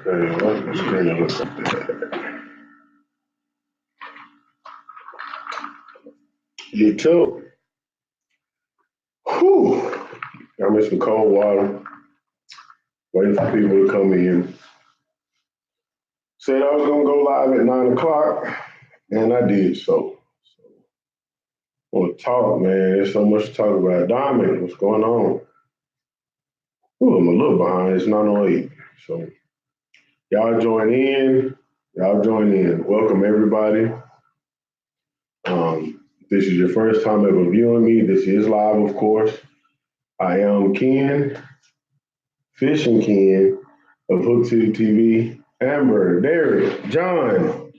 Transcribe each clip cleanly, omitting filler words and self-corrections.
Let's bring it look like that. You too. Whew. I missed some cold water. Waiting for people to come in. Said I was gonna go live at 9 o'clock, and I did so. I want to talk, man. There's so much to talk about. Diamond, what's going on? Ooh, I'm a little behind. It's 9:08. So y'all join in. Y'all join in. Welcome everybody. If this is your first time ever viewing me, this is live, of course. I am Ken, Fishing Ken of Hook City TV. Amber, Derek, John,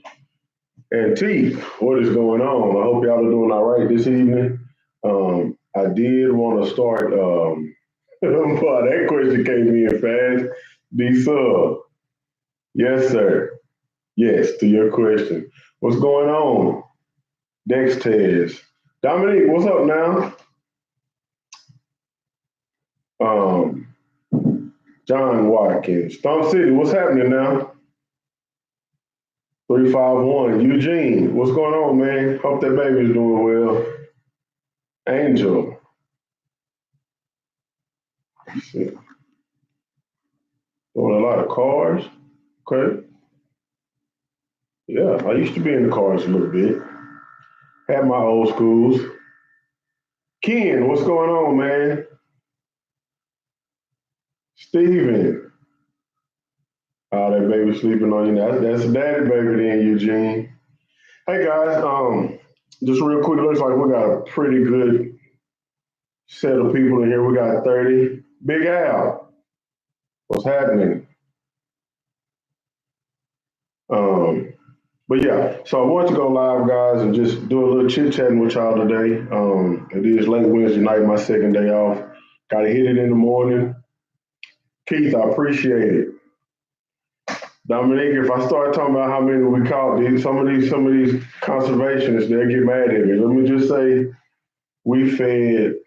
and T. What is going on? I hope y'all are doing all right this evening. I did want to start. Boy, that question came in fast. D-Sub. Yes, sir. Yes, to your question. What's going on? Dex Tez. Dominique, what's up now? John Watkins. Stump City, what's happening now? 351. Eugene, what's going on, man? Hope that baby's doing well. Angel. Let's see. Doing a lot of cars. Okay. Yeah, I used to be in the cars a little bit. Had my old schools. Ken, what's going on, man? Steven. Oh, that baby sleeping on you now. That's a daddy baby then, Eugene. Hey guys, just real quick, it looks like we got a pretty good set of people in here. We got 30. Big Al, what's happening? But yeah, so I want to go live, guys, and just do a little chit-chatting with y'all today. It is late Wednesday night, my second day off. Got to hit it in the morning. Keith, I appreciate it. Dominique, if I start talking about how many we caught, some of these conservationists, they'll get mad at me. Let me just say, we fed,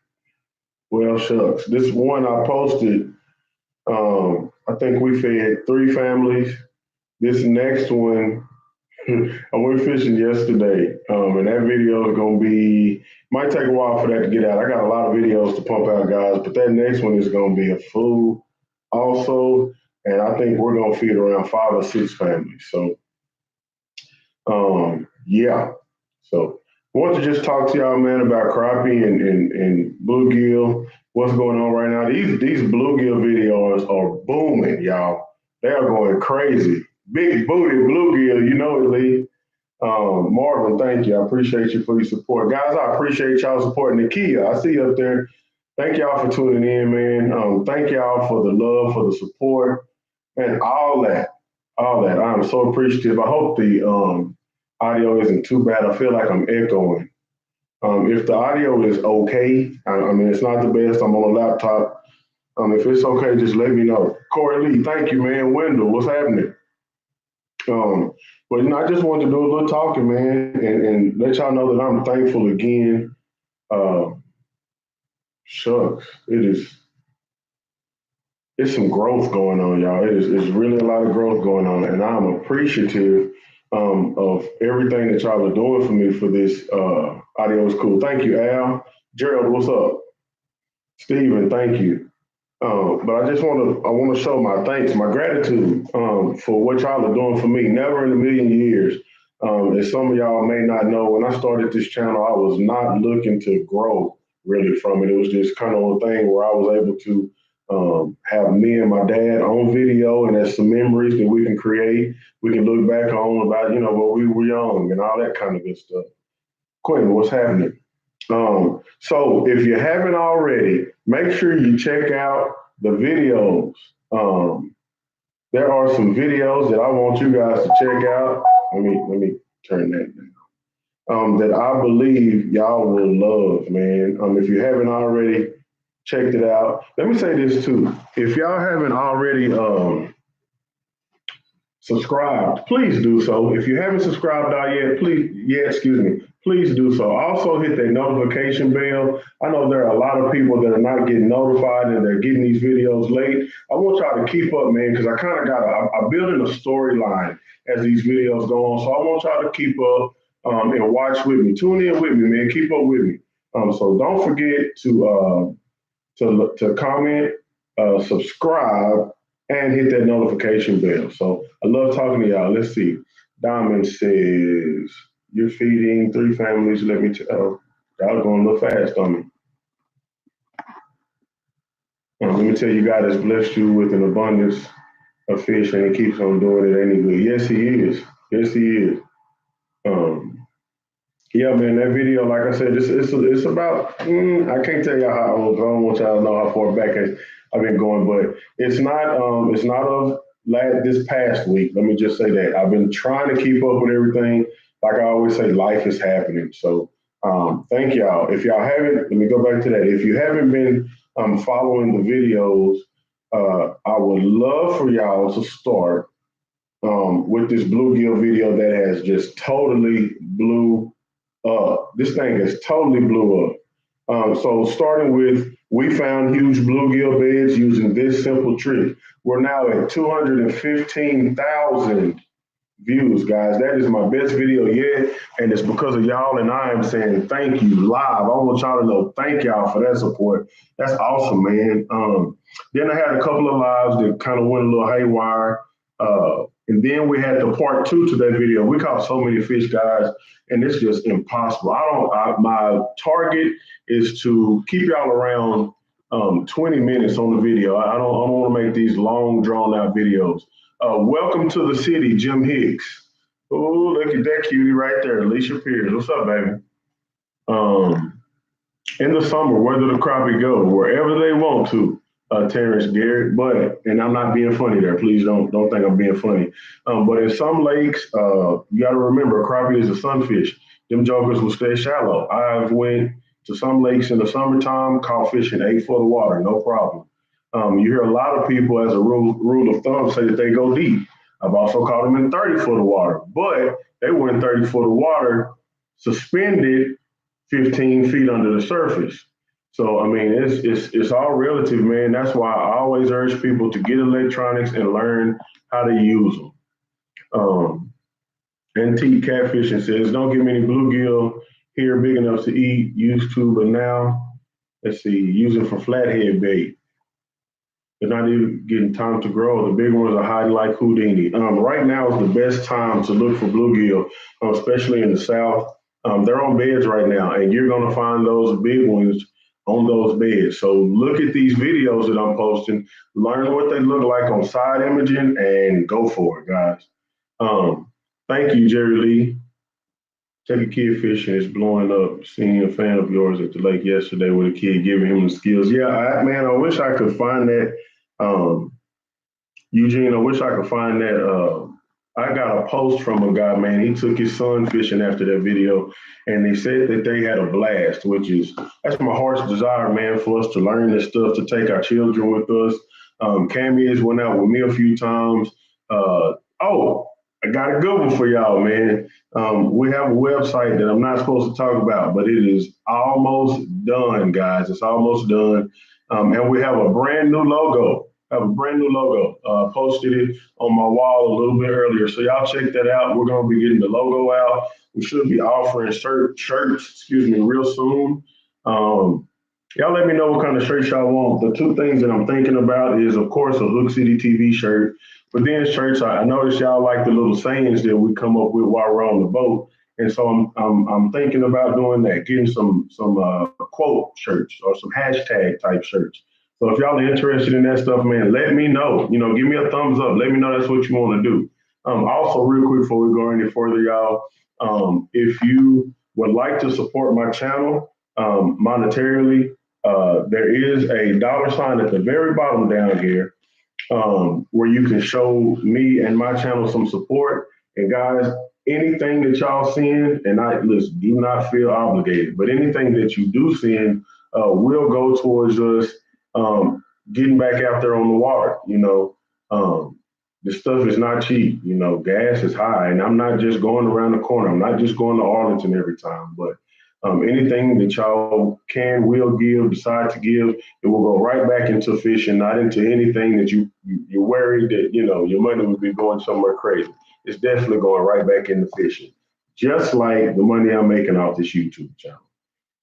well, shucks. This one I posted, I think we fed 3 families. This next one, I went fishing yesterday, and that video is going to be, might take a while for that to get out. I got a lot of videos to pump out, guys, but that next one is going to be a full also, and I think we're going to feed around 5 or 6 families. So, yeah. So, I want to just talk to y'all, man, about crappie and bluegill. What's going on right now? These bluegill videos are booming, y'all. They are going crazy. Big booty bluegill, you know it, Lee. Marvin, thank you. I appreciate you for your support. Guys, I appreciate y'all supporting Nakia. I see you up there. Thank y'all for tuning in, man. Thank y'all for the love, for the support, and all that. I'm so appreciative. I hope the audio isn't too bad. I feel like I'm echoing. If the audio is okay, I mean, it's not the best. I'm on a laptop. If it's okay, just let me know. Corey Lee, thank you, man. Wendell, what's happening? But I just wanted to do a little talking, man, and let y'all know that I'm thankful again. Shucks, it's some growth going on, y'all. It's really a lot of growth going on, and I'm appreciative of everything that y'all are doing for me for this audio is cool. Thank you, Al. Gerald, what's up? Steven, thank you. But I want to show my thanks, my gratitude for what y'all are doing for me. Never in a million years. As some of y'all may not know, when I started this channel, I was not looking to grow really from it. It was just kind of a thing where I was able to have me and my dad on video, and there's some memories that we can create. We can look back on about, when we were young and all that kind of good stuff. Quentin, what's happening? So if you haven't already, make sure you check out the videos. There are some videos that I want you guys to check out. Let me turn that down. That I believe y'all will love, man. If you haven't already checked it out, let me say this too. If y'all haven't already subscribed, please do so. If you haven't subscribed out yet, please please do so. Also hit that notification bell. I know there are a lot of people that are not getting notified and they're getting these videos late. I want y'all to keep up, man, because I kind of I'm building a storyline as these videos go on. So I want y'all to keep up and watch with me. Tune in with me, man. Keep up with me. So don't forget to comment, subscribe, and hit that notification bell. So I love talking to y'all. Let's see. Diamond says, you're feeding 3 families. Let me tell. Y'all going a little fast on me. Let me tell you, God has blessed you with an abundance of fish, and He keeps on doing it. Ain't He good? Yes, He is. Yes, He is. Um, yeah, man, that video, like I said, it's about. I can't tell y'all how old. I don't want y'all to know how far back I've been going, but it's not of this past week. Let me just say that I've been trying to keep up with everything. Like I always say, life is happening. So thank y'all. If y'all haven't, let me go back to that. If you haven't been following the videos, I would love for y'all to start with this bluegill video that has just totally blew up. This thing has totally blew up. So starting with, we found huge bluegill beds using this simple trick. We're now at 215,000 views, guys. That is my best video yet, and it's because of y'all, and I am saying thank you live. I want y'all to know thank y'all for that support. That's awesome, man. Then I had a couple of lives that kind of went a little haywire. And then we had the part 2 to that video. We caught so many fish, guys, and it's just impossible. My target is to keep y'all around 20 minutes on the video. I don't want to make these long, drawn out videos. Welcome to the city, Jim Hicks. Oh, look at that cutie right there, Alicia Pierce. What's up, baby? In the summer, where do the crappie go? Wherever they want to. Terrence Garrett, but and I'm not being funny there. Please don't think I'm being funny. But in some lakes, you got to remember, crappie is a sunfish. Them jokers will stay shallow. I've went to some lakes in the summertime, caught fish in 8 foot of water, no problem. You hear a lot of people, as a rule of thumb, say that they go deep. I've also caught them in 30 foot of water, but they were in 30 foot of water, suspended 15 feet under the surface. So I mean, it's all relative, man. That's why I always urge people to get electronics and learn how to use them. Antique Catfishing says, don't get many bluegill here big enough to eat. Used to, but now, let's see, using for flathead bait. They're not even getting time to grow. The big ones are hiding like Houdini. Right now is the best time to look for bluegill, especially in the south. They're on beds right now, and you're going to find those big ones on those beds. So look at these videos that I'm posting, learn what they look like on side imaging, and go for it, guys. Thank you, Jerry Lee. Take a kid fishing, it's blowing up. Seeing a fan of yours at the lake yesterday with a kid giving him the skills. Yeah, man, I wish I could find that. Eugene, I wish I could find that. I got a post from a guy, man. He took his son fishing after that video, and they said that they had a blast, that's my heart's desire, man, for us to learn this stuff, to take our children with us. Cammy has went out with me a few times. Oh, I got a good one for y'all, man. We have a website that I'm not supposed to talk about, but it is almost done, guys. It's almost done. And we have a brand new logo. Posted it on my wall a little bit earlier. So y'all check that out. We're going to be getting the logo out. We should be offering shirts, real soon. Y'all let me know what kind of shirts y'all want. The 2 things that I'm thinking about is, of course, a Hook City TV shirt. But then shirts, I noticed y'all like the little sayings that we come up with while we're on the boat. And so I'm thinking about doing that, getting some quote shirts or some hashtag type shirts. So if y'all are interested in that stuff, man, let me know. Give me a thumbs up. Let me know that's what you want to do. Also, real quick before we go any further, y'all, if you would like to support my channel monetarily, there is a $sign at the very bottom down here where you can show me and my channel some support. And guys, anything that y'all send, and listen, do not feel obligated, but anything that you do send will go towards us getting back out there on the water. this stuff is not cheap. You know, gas is high, and I'm not just going around the corner. I'm not just going to Arlington every time, but anything that y'all can, will give, decide to give, it will go right back into fishing, not into anything that you're worried that your money would be going somewhere crazy. It's definitely going right back into fishing, just like the money I'm making off this YouTube channel.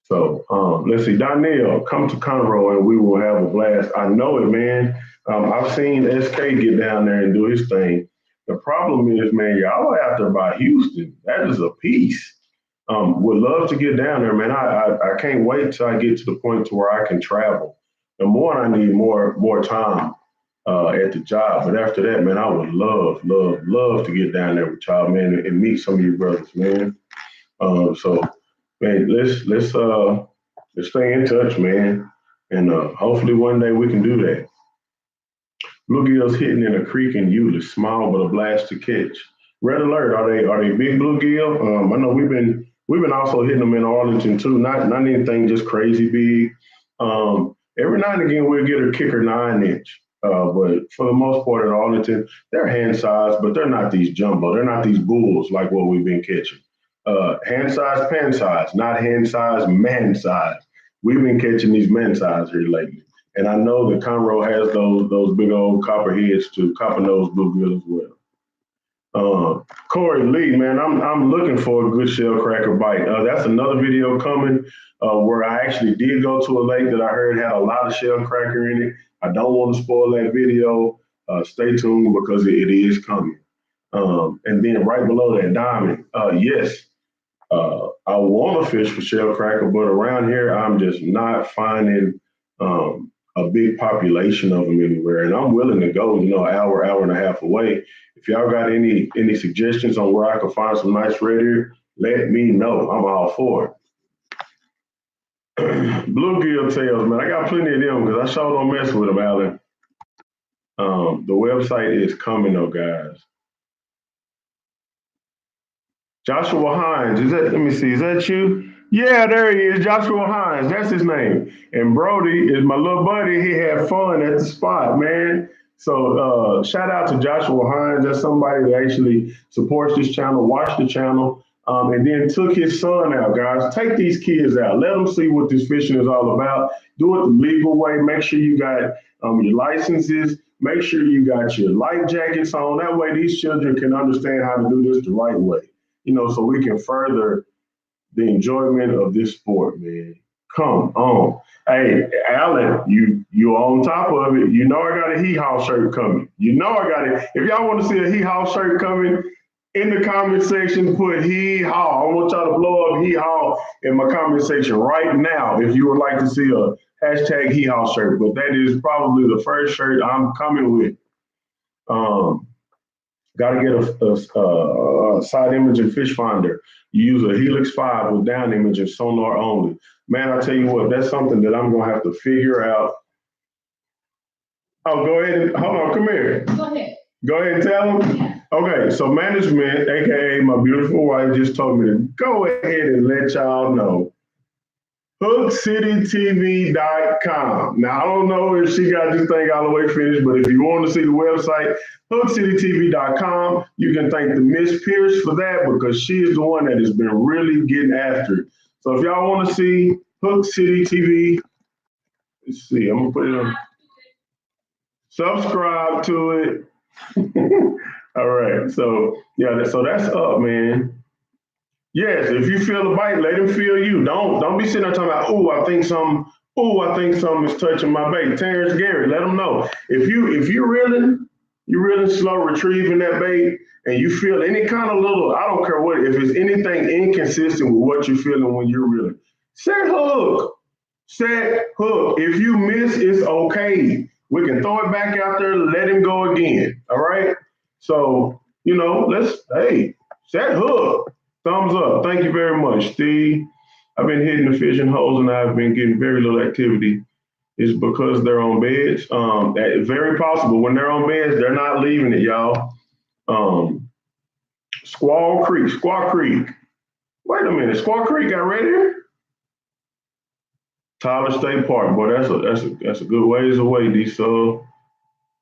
So let's see, Donnell, come to Conroe and we will have a blast. I know it, man. I've seen SK get down there and do his thing. The problem is, man, y'all are out there by Houston. That is a piece. Would love to get down there, man. I can't wait till I get to the point to where I can travel. The more I need more time at the job. But after that, man, I would love to get down there with y'all, man, and meet some of you brothers, man. So man, let's stay in touch, man, and hopefully one day we can do that. Bluegills hitting in a creek in Euless, small but a blast to catch. Red alert! Are they big bluegill? I know we've been also hitting them in Arlington too. Not anything just crazy big. Every now and again we'll get a kicker 9 inch. But for the most part at Arlington, they're hand size, but they're not these jumbo. They're not these bulls like what we've been catching. Hand size, pan size, not hand size, man size. We've been catching these man size here lately. And I know that Conroe has those big old copperheads too, copper nose bluegill as well. Corey Lee, man, I'm looking for a good shell cracker bite. That's another video coming where I actually did go to a lake that I heard had a lot of shell cracker in it. I don't want to spoil that video. Stay tuned because it is coming. And then right below that, Diamond. Yes, I want to fish for shell cracker, but around here I'm just not finding a big population of them anywhere. And I'm willing to go, hour and a half away. If y'all got any suggestions on where I can find some nice red ear, let me know. I'm all for it. Bluegill tails, man. I got plenty of them because I sure don't mess with them, Alan. The website is coming though, guys. Joshua Hines, let me see, is that you? Yeah, there he is, Joshua Hines, that's his name. And Brody is my little buddy, he had fun at the spot, man. So shout out to Joshua Hines, that's somebody that actually supports this channel, watched the channel, and then took his son out, guys. Take these kids out, let them see what this fishing is all about. Do it the legal way, make sure you got your licenses, make sure you got your life jackets on. That way these children can understand how to do this the right way. So we can further the enjoyment of this sport, man. Come on. Hey, Alan, you on top of it. You know I got a hee-haw shirt coming. You know I got it. If y'all want to see a hee-haw shirt coming, in the comment section, put hee-haw. I want y'all to blow up hee-haw in my comment section right now if you would like to see a hashtag hee-haw shirt. But that is probably the first shirt I'm coming with. Got to get a side image and fish finder. You use a Helix 5 with down image and sonar only. Man, I tell you what, that's something that I'm going to have to figure out. Oh, go ahead. Hold on, come here. Go ahead. Go ahead and tell them. Yeah. Okay, so management, AKA my beautiful wife, just told me to go ahead and let y'all know. HookCityTV.com. Now, I don't know if she got this thing all the way finished, but if you want to see the website, HookCityTV.com, you can thank the Miss Pierce for that because she is the one that has been really getting after it. So if y'all want to see Hook City TV, let's see, I'm going to put it on. Subscribe to it. All right, so yeah, so that's up, man. Yes, if you feel the bite, let him feel you. Don't be sitting there talking about, I think something is touching my bait. Terrence Gary, let him know. If you're reeling slow retrieving that bait and you feel any kind of little, I don't care what, if it's anything inconsistent with what you're feeling when you're reeling, set hook. If you miss, it's okay. We can throw it back out there, let him go again. All right. So, set hook. Thumbs up. Thank you very much, Steve. I've been hitting the fishing holes and I've been getting very little activity. It's because they're on beds. Very possible. When they're on beds, they're not leaving it, y'all. Squaw Creek. Wait a minute. Squaw Creek got red here? Tyler State Park. Boy, that's a good ways away, D-Sub.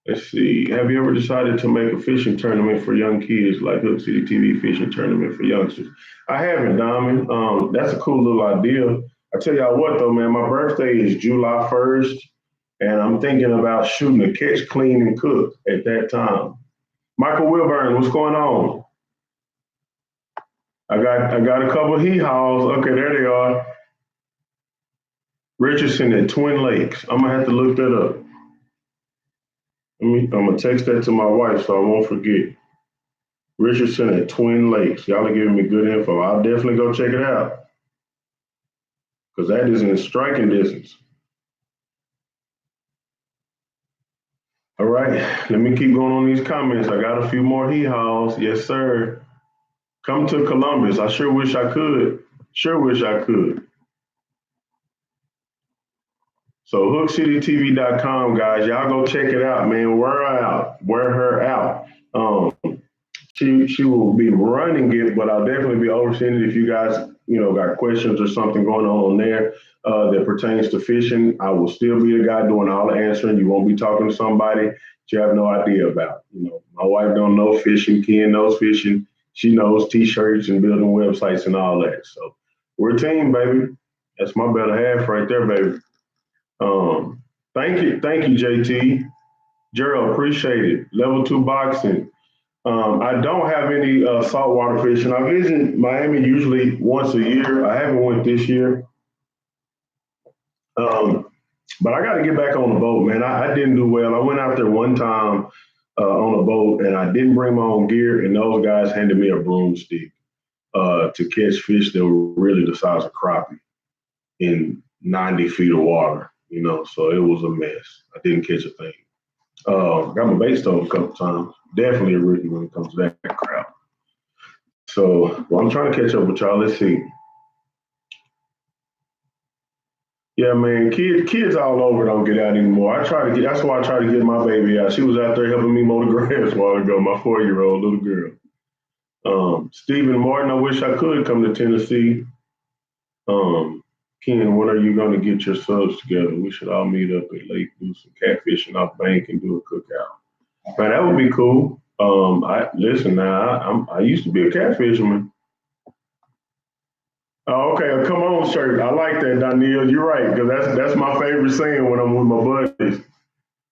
Let's see. Have you ever decided to make a fishing tournament for young kids, like Hook City TV fishing tournament for youngsters? I haven't, Diamond. That's a cool little idea. I tell y'all what, though, man, my birthday is July 1st, and I'm thinking about shooting a catch, clean, and cook at that time. Michael Wilburn, what's going on? I got a couple of hee haws. Okay, there they are. Richardson at Twin Lakes. I'm gonna have to look that up. I'm gonna text that to my wife so I won't forget. Richardson at Twin Lakes. Y'all are giving me good info. I'll definitely go check it out because that is in striking distance. All right, let me keep going on these comments. I got a few more hee haws. Yes, sir. Come to Columbus. I sure wish I could. Sure wish I could. So hookcitytv.com, guys. Y'all go check it out, man. Wear her out. Wear her out. She will be running it, but I'll definitely be overseeing it if you guys, got questions or something going on there that pertains to fishing. I will still be the guy doing all the answering. You won't be talking to somebody that you have no idea about. My wife don't know fishing. Ken knows fishing. She knows t-shirts and building websites and all that. So we're a team, baby. That's my better half right there, baby. Thank you, JT. Gerald, appreciate it. Level 2 boxing. I don't have any saltwater fishing. I visit Miami usually once a year. I haven't went this year. But I got to get back on the boat, man. I didn't do well. I went out there one time on a boat, and I didn't bring my own gear, and those guys handed me a broomstick to catch fish that were really the size of crappie in 90 feet of water, so it was a mess. I didn't catch a thing. Got my bait stove a couple times. Definitely a rookie when it comes to that crap. So, I'm trying to catch up with y'all. Let's see. Yeah, man, kids all over don't get out anymore. That's why I try to get my baby out. She was out there helping me mow the grass a while ago, my 4-year-old little girl. Stephen Martin, I wish I could come to Tennessee. Ken, when are you going to get your subs together? We should all meet up at Lake, do some catfishing off bank, and do a cookout. Man, that would be cool. Listen now. I used to be a catfisherman. Oh, okay, a come on shirt. I like that, Daniel. You're right, because that's my favorite saying when I'm with my buddies.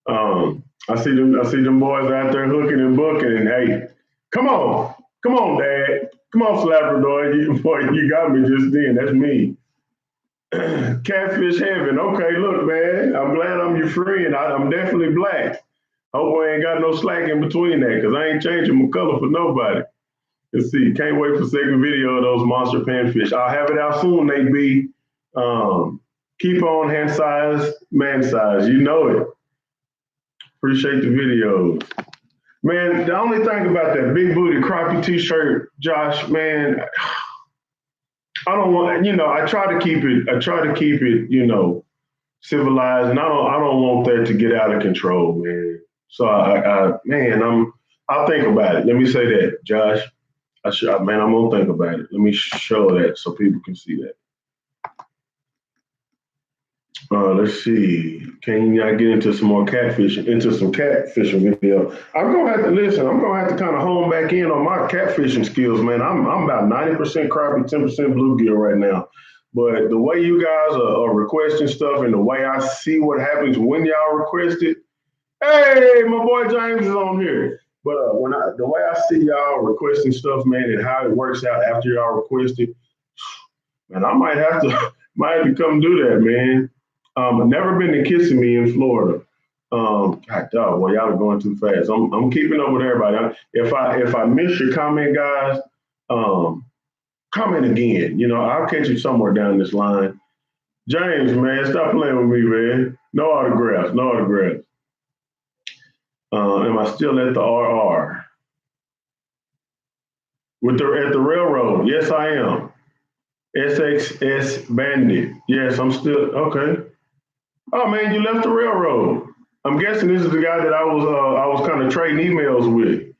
I see them boys out there hooking and booking, and hey, come on, Dad, come on, Slapper, you got me just then. That's me. Catfish heaven. Okay, look, man, I'm glad I'm your friend. I'm definitely black. Hope I ain't got no slack in between that, because I ain't changing my color for nobody. Let's see. Can't wait for the second video of those monster panfish. I'll have it out soon, Nate B. Keep on hand size, man size. You know it. Appreciate the videos. Man, the only thing about that big booty crappie t-shirt, Josh, man, I don't want, I try to keep it, civilized, and I don't want that to get out of control, man. So I'll think about it. Let me say that, Josh. I'm gonna think about it. Let me show that so people can see that. Let's see. Can you get into some more catfishing? Into some catfishing video. I'm gonna have to listen. I'm gonna have to kind of hone back in on my catfishing skills, man. I'm about 90% crappie, 10% bluegill right now. But the way you guys are requesting stuff and the way I see what happens when y'all request it, hey, my boy James is on here. But the way I see y'all requesting stuff, man, and how it works out after y'all request it, man, I might have to come do that, man. I've never been to Kissimmee in Florida. God, dog, well, y'all are going too fast. I'm keeping up with everybody. If I miss your comment, guys, comment again. I'll catch you somewhere down this line. James, man, stop playing with me, man. No autographs, no autographs. Am I still at the RR? At the railroad? Yes, I am. SXS Bandit. Yes, I'm still okay. Oh man, you left the railroad. I'm guessing this is the guy that I was kind of trading emails with.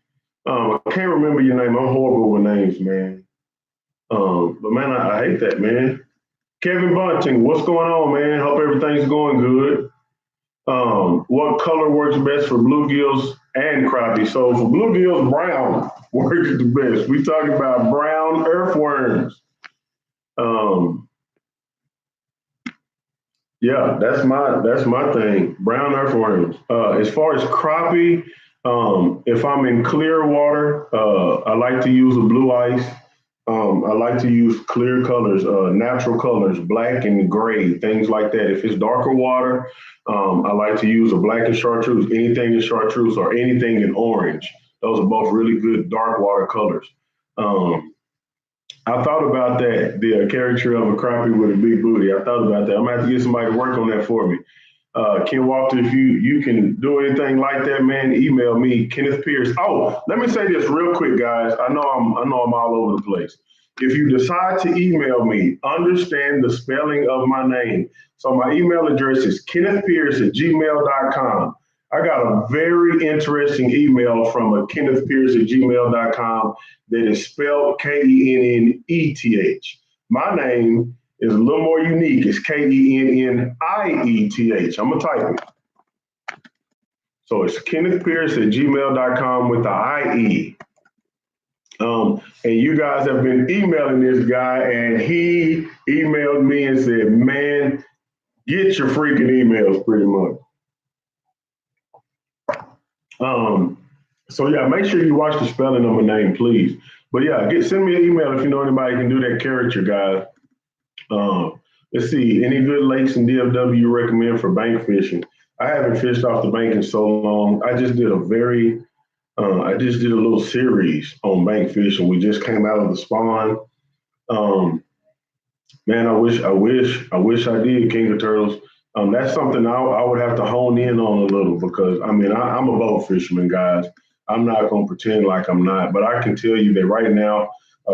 I can't remember your name. I'm horrible with names, man. But man, I hate that, man. Kevin Bunting, what's going on, man? Hope everything's going good. What color works best for bluegills and crappie? So for bluegills, brown works the best. We talking about brown earthworms. Um, yeah, that's my thing. Brown earthworms. As far as crappie, if I'm in clear water, I like to use a blue ice. I like to use clear colors, natural colors, black and gray, things like that. If it's darker water, I like to use a black and chartreuse, anything in chartreuse or anything in orange. Those are both really good dark water colors. Um, I thought about that, the caricature of a crappie with a big booty. I thought about that. I'm gonna have to get somebody to work on that for me. Ken Walker, if you can do anything like that, man, email me, Kenneth Pierce. Oh, let me say this real quick, guys. I know I'm all over the place. If you decide to email me, understand the spelling of my name. So my email address is kennethpierce@gmail.com. I got a very interesting email from a Kenneth Pierce at gmail.com that is spelled Kenneth. My name is a little more unique. It's Kennnieth. I'm going to type it. So it's Kenneth Pierce at gmail.com with the IE. And you guys have been emailing this guy, and he emailed me and said, man, get your freaking emails pretty much. Um, so yeah, make sure you watch the spelling of my name, please. But yeah, send me an email if you know anybody can do that character, guys. Let's see, any good lakes in DFW you recommend for bank fishing? I haven't fished off the bank in so long. I just did a little series on bank fishing. We just came out of the spawn. Um, Man, I wish I did King of Turtles. That's something I would have to hone in on a little because I mean I'm a boat fisherman, guys. I'm not gonna pretend like I'm not, but I can tell you that right now,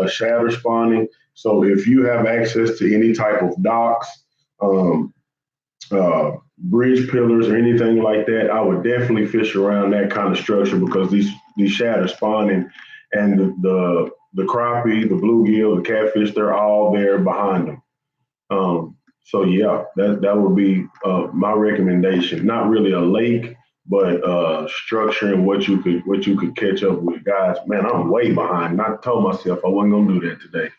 shatter spawning. So if you have access to any type of docks, um, bridge pillars, or anything like that, I would definitely fish around that kind of structure because these shatter spawning and the crappie, the bluegill, the catfish, they're all there behind them. So yeah, that would be my recommendation. Not really a lake, but structuring what you could catch up with. Guys, man, I'm way behind. I told myself I wasn't gonna do that today.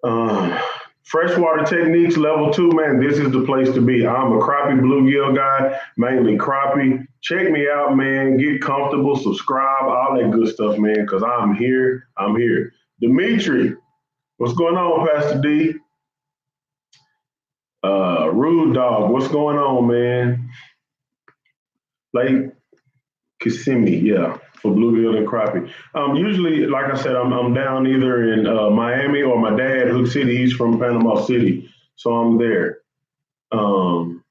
Uh, Freshwater techniques level 2, man. This is the place to be. I'm a crappie bluegill guy, mainly crappie. Check me out, man. Get comfortable, subscribe, all that good stuff, man. Cause I'm here. I'm here. Dimitri, what's going on, Pastor D? Rude Dog, what's going on, man? Lake Kissimmee, yeah, for bluegill and crappie. Usually, like I said, I'm down either in Miami or my dad, Hood City. He's from Panama City, so I'm there. Um,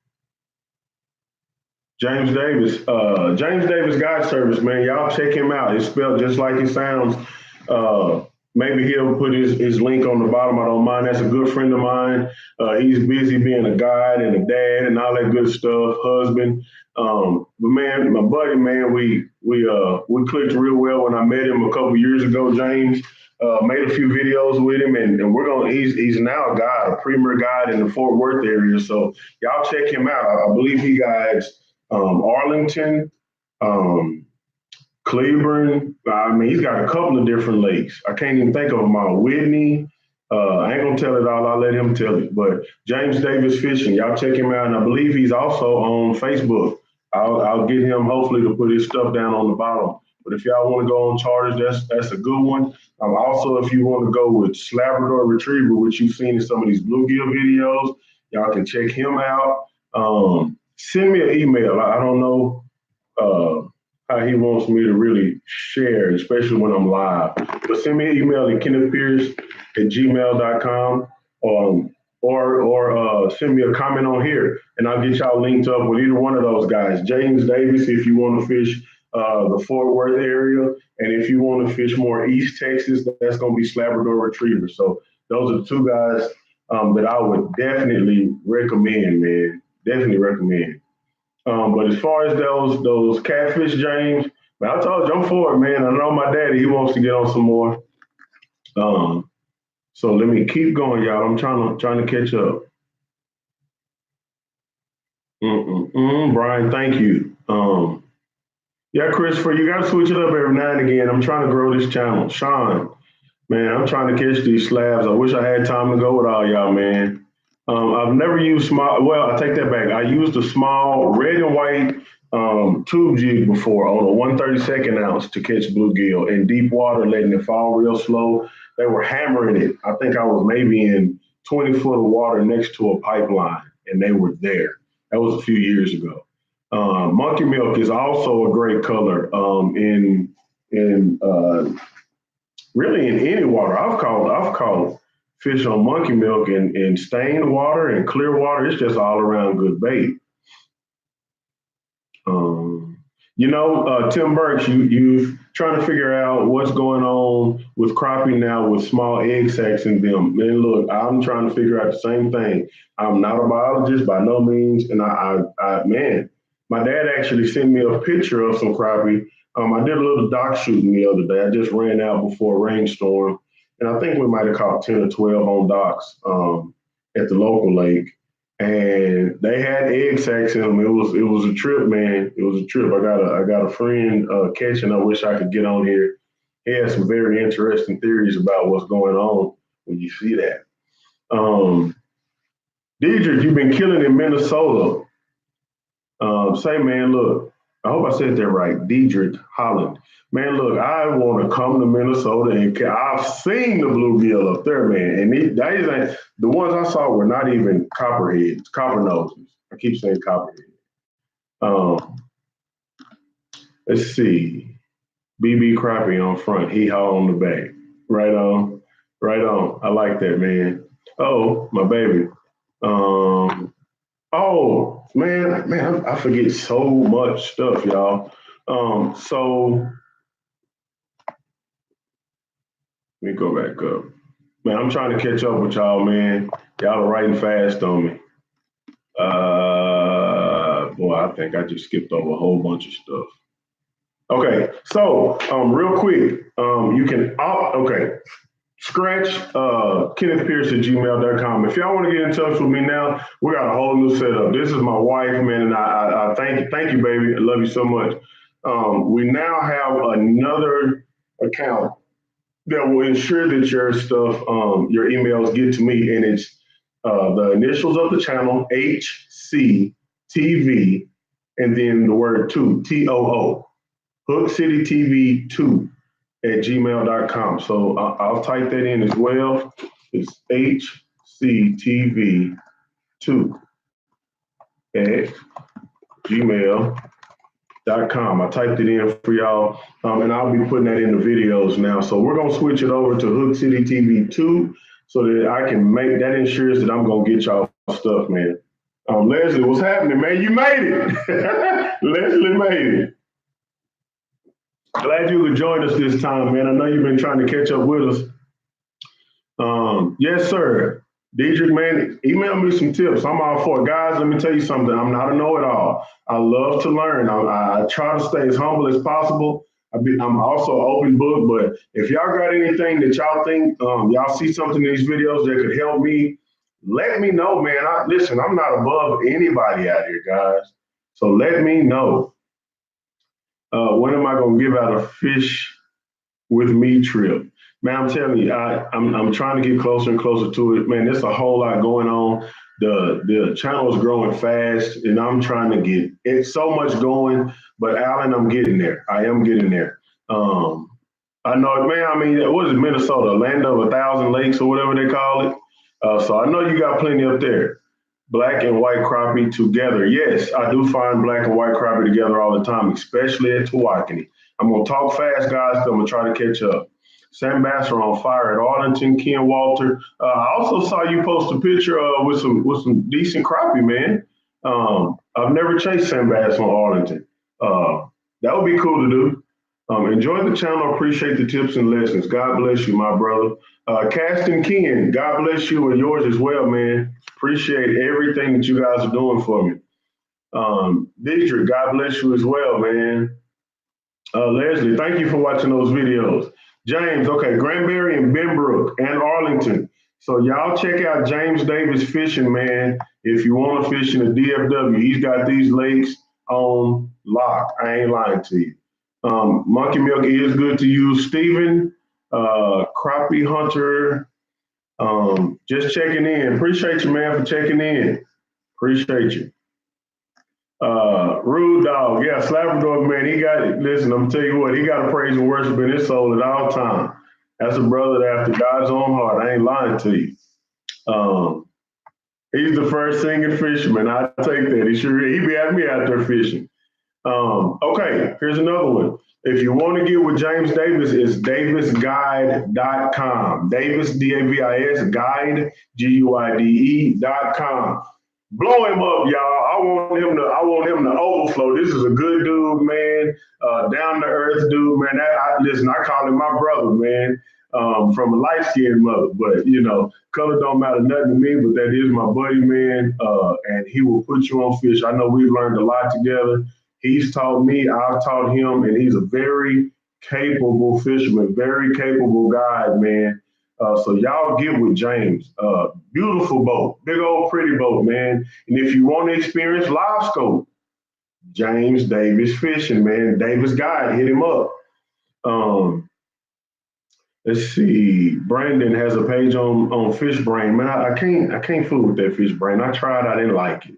James Davis Guide Service, man. Y'all check him out. It's spelled just like it sounds. Uh, Maybe he'll put his link on the bottom. I don't mind. That's a good friend of mine. He's busy being a guide and a dad and all that good stuff, husband. But man, my buddy, man, we clicked real well when I met him a couple years ago. James made a few videos with him, and he's now a guide, a premier guide in the Fort Worth area. So y'all check him out. I believe he guides Arlington, um, Cleburne. I mean, he's got a couple of different lakes. I can't even think of them all. Whitney. I ain't gonna tell it all. I'll let him tell it. But James Davis Fishing, y'all check him out. And I believe he's also on Facebook. I'll get him hopefully to put his stuff down on the bottom. But if y'all want to go on charters, that's a good one. Also, if you want to go with Labrador Retriever, which you've seen in some of these bluegill videos, y'all can check him out. Send me an email. I don't know uh, how he wants me to really share, especially when I'm live. But send me an email at kennethpierce@gmail.com, or send me a comment on here, and I'll get y'all linked up with either one of those guys. James Davis, if you want to fish the Fort Worth area, and if you want to fish more East Texas, that's going to be Labrador Retriever. So those are the two guys that I would definitely recommend, man. Definitely recommend. But as far as those catfish, James, man, I told you I'm for it, man. I know my daddy, he wants to get on some more. Um, so let me keep going, y'all. I'm trying to catch up. Brian, thank you. Yeah, Christopher, you got to switch it up every now and again. I'm trying to grow this channel. Sean, man, I'm trying to catch these slabs. I wish I had time to go with all y'all, man. I've never used small. Well, I take that back. I used a small red and white tube jig before on a 132nd ounce to catch bluegill in deep water, letting it fall real slow. They were hammering it. I think I was maybe in 20 foot of water next to a pipeline, and they were there. That was a few years ago. Monkey milk is also a great color in really in any water. I've caught fish on monkey milk in stained water and clear water. It's just all around good bait. Um, Tim Burks, you trying to figure out what's going on with crappie now with small egg sacs in them. Man, look, I'm trying to figure out the same thing. I'm not a biologist by no means, and man, my dad actually sent me a picture of some crappie. I did a little dock shooting the other day. I just ran out before a rainstorm, and I think we might have caught 10 or 12 on docks at the local lake, and they had egg sacs in them. It was a trip, man. It was a trip. I got a friend catching. I wish I could get on here. He has some very interesting theories about what's going on when you see that. Um, Deidre, you've been killing in Minnesota. Say, man, look, I hope I said that right. Deidre Holland. Man, look, I want to come to Minnesota and I've seen the bluegill up there, man. And the ones I saw were not even copperheads, copper noses. I keep saying copperhead. Um, let's see. BB Crappie on front, hee haw on the back. Right on, right on. I like that, man. Oh, my baby. Um, Oh man, I forget so much stuff, y'all. So let me go back up. Man, I'm trying to catch up with y'all, man. Y'all are writing fast on me. Boy, I think I just skipped over a whole bunch of stuff. Okay, so real quick, you can okay. Scratch Kenneth Pierce at gmail.com. If y'all want to get in touch with me now, we got a whole new setup. This is my wife, man, and I thank you, baby. I love you so much. We now have another account that will ensure that your stuff, your emails get to me, and it's the initials of the channel, HCTV, and then the word two, TOO, Hook City TV 2 at gmail.com. So I'll type that in as well. It's HCTV2 at gmail.com. I typed it in for y'all, and I'll be putting that in the videos now. So we're going to switch it over to Hook City TV 2 so that I can make that ensures that I'm going to get y'all stuff, man. Leslie, what's happening, man? You made it. Leslie made it. Glad you could join us this time, man. I know you've been trying to catch up with us. Yes, sir. Deidre, man, email me some tips. I'm all for it. Guys, let me tell you something. I'm not a know-it-all. I love to learn. I try to stay as humble as possible. I'm also an open book, but if y'all got anything that y'all think, y'all see something in these videos that could help me, let me know, man. Listen, I'm not above anybody out here, guys. So let me know. When am I going to give out a fish with me trip? Man, I'm telling you, I'm trying to get closer and closer to it. Man, there's a whole lot going on. The channel is growing fast, and I'm trying to get it's so much going. But Alan, I'm getting there. I am getting there. I know, man. I mean, what is it, Minnesota, land of 1,000 lakes or whatever they call it? So I know you got plenty up there. Black and white crappie together. Yes, I do find black and white crappie together all the time, especially at Tawakoni. I'm gonna talk fast, guys, 'cause I'm gonna try to catch up. Sam Bass are on fire at Arlington. Ken Walter. I also saw you post a picture with some decent crappie, man. I've never chased Sam Bass on Arlington. That would be cool to do. Enjoy the channel. Appreciate the tips and lessons. God bless you, my brother. Caston Ken, God bless you and yours as well, man. Appreciate everything that you guys are doing for me. Deidre, God bless you as well, man. Leslie, thank you for watching those videos. James, okay, Granbury and Benbrook and Arlington. So y'all check out James Davis Fishing, man. If you want to fish in the DFW, he's got these lakes on lock. I ain't lying to you. Monkey milk is good to use. Steven, Crappie Hunter, just checking in. Appreciate you, man, for checking in. Appreciate you. Rude Dog, yeah, Slapper man, he got it. Listen, I'm tell you what, he got to praise and worship in his soul at all time. That's a brother after God's own heart. I ain't lying to you. Um, he's the first singing fisherman. I take that. He be at me out there fishing. Okay, here's another one. If you want to get with James Davis, it's davisguide.com. Davis, D-A-V-I-S, guide, Guide.com. Blow him up, y'all. I want him to overflow. This is a good dude, man. Down to earth dude, man. Listen, I call him my brother, man. From a light skinned mother, but color don't matter nothing to me. But that is my buddy, man. And he will put you on fish. I know we've learned a lot together. He's taught me, I've taught him, and he's a very capable fisherman, very capable guide, man. So y'all get with James. Beautiful boat, big old pretty boat, man. And if you want to experience live scope, James Davis Fishing, man. Davis Guide, hit him up. Let's see. Brandon has a page on Fish Brain. Man, I can't fool with that Fish Brain. I tried, I didn't like it.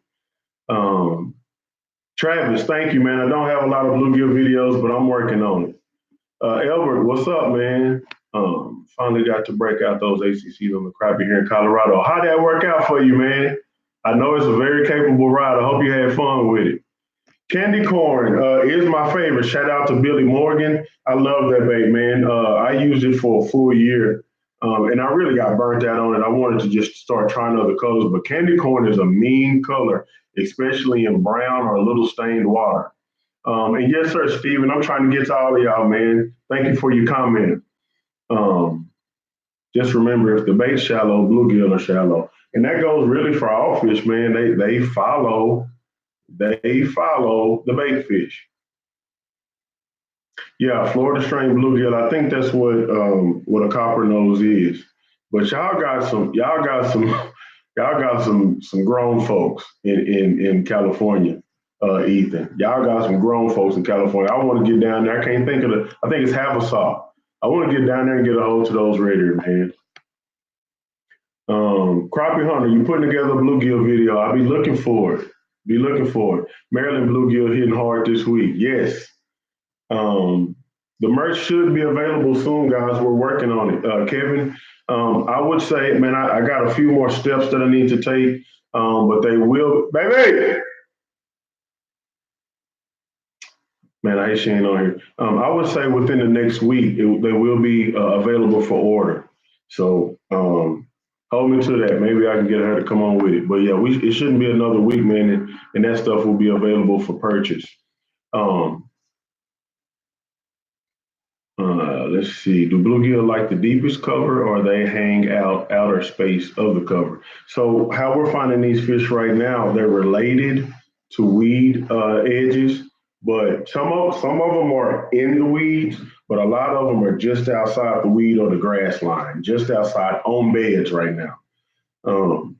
Travis, thank you, man. I don't have a lot of bluegill videos, but I'm working on it. Albert, what's up, man? Finally got to break out those ACCs on the crappie here in Colorado. How'd that work out for you, man? I know it's a very capable ride. I hope you had fun with it. Candy corn is my favorite. Shout out to Billy Morgan. I love that bait, man. I used it for a full year, and I really got burnt out on it. I wanted to just start trying other colors, but candy corn is a mean color, especially in brown or a little stained water. And yes, sir, Steven, I'm trying to get to all of y'all, man. Thank you for your comment. Um, just remember, if the bait's shallow, bluegill are shallow, and that goes really for all fish, man. They follow the bait fish. Yeah, Florida strain bluegill. I think that's what a copper nose is. But y'all got some grown folks in California, Ethan. Y'all got some grown folks in California. I want to get down there. I can't think of I think it's Havasaw. I want to get down there and get a hold to those radar, man. Crappie Hunter, you putting together a bluegill video. I'll be looking for it. Be looking for it. Maryland bluegill hitting hard this week. Yes. The merch should be available soon, guys. We're working on it. Kevin, I would say, man, I got a few more steps that I need to take, but they will, baby. Man, I hate she ain't on here. I would say within the next week, they will be available for order. So hold me to that. Maybe I can get her to come on with it. But yeah, it shouldn't be another week, man, and that stuff will be available for purchase. Um, let's see. Do bluegill like the deepest cover, or they hang out outer space of the cover? So how we're finding these fish right now, they're related to weed edges, but some of them are in the weeds, but a lot of them are just outside the weed or the grass line, just outside on beds right now. Um,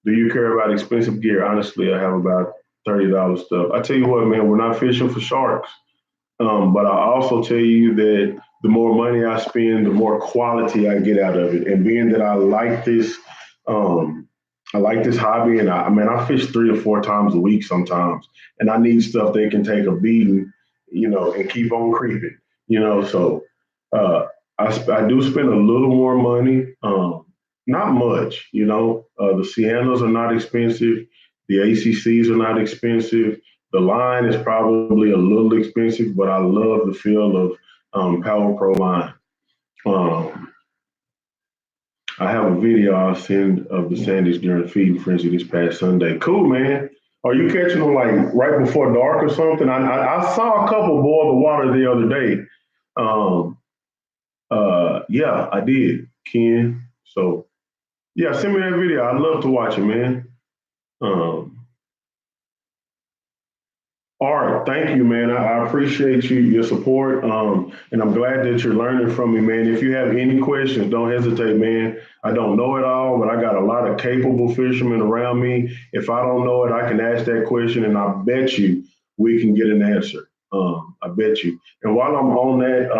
do you care about expensive gear? Honestly, I have about $30 stuff. I tell you what, man, we're not fishing for sharks. But I also tell you that the more money I spend, the more quality I get out of it. And being that I like this hobby, and I fish 3 or 4 times a week sometimes, and I need stuff that can take a beating, and keep on creeping, So uh, I do spend a little more money, not much, The Siennas are not expensive, the ACCs are not expensive. The line is probably a little expensive, but I love the feel of Power Pro line. Um, I have a video I'll send of the Sandys during feeding frenzy this past Sunday. Cool, man. Are you catching them like right before dark or something? I saw a couple boil the water the other day. Um, yeah, I did, Ken. So yeah, send me that video. I'd love to watch it, man. Um, Art, thank you, man. I appreciate your support, and I'm glad that you're learning from me, man. If you have any questions, don't hesitate, man. I don't know it all, but I got a lot of capable fishermen around me. If I don't know it, I can ask that question, and I bet you we can get an answer. I bet you. And while I'm on that,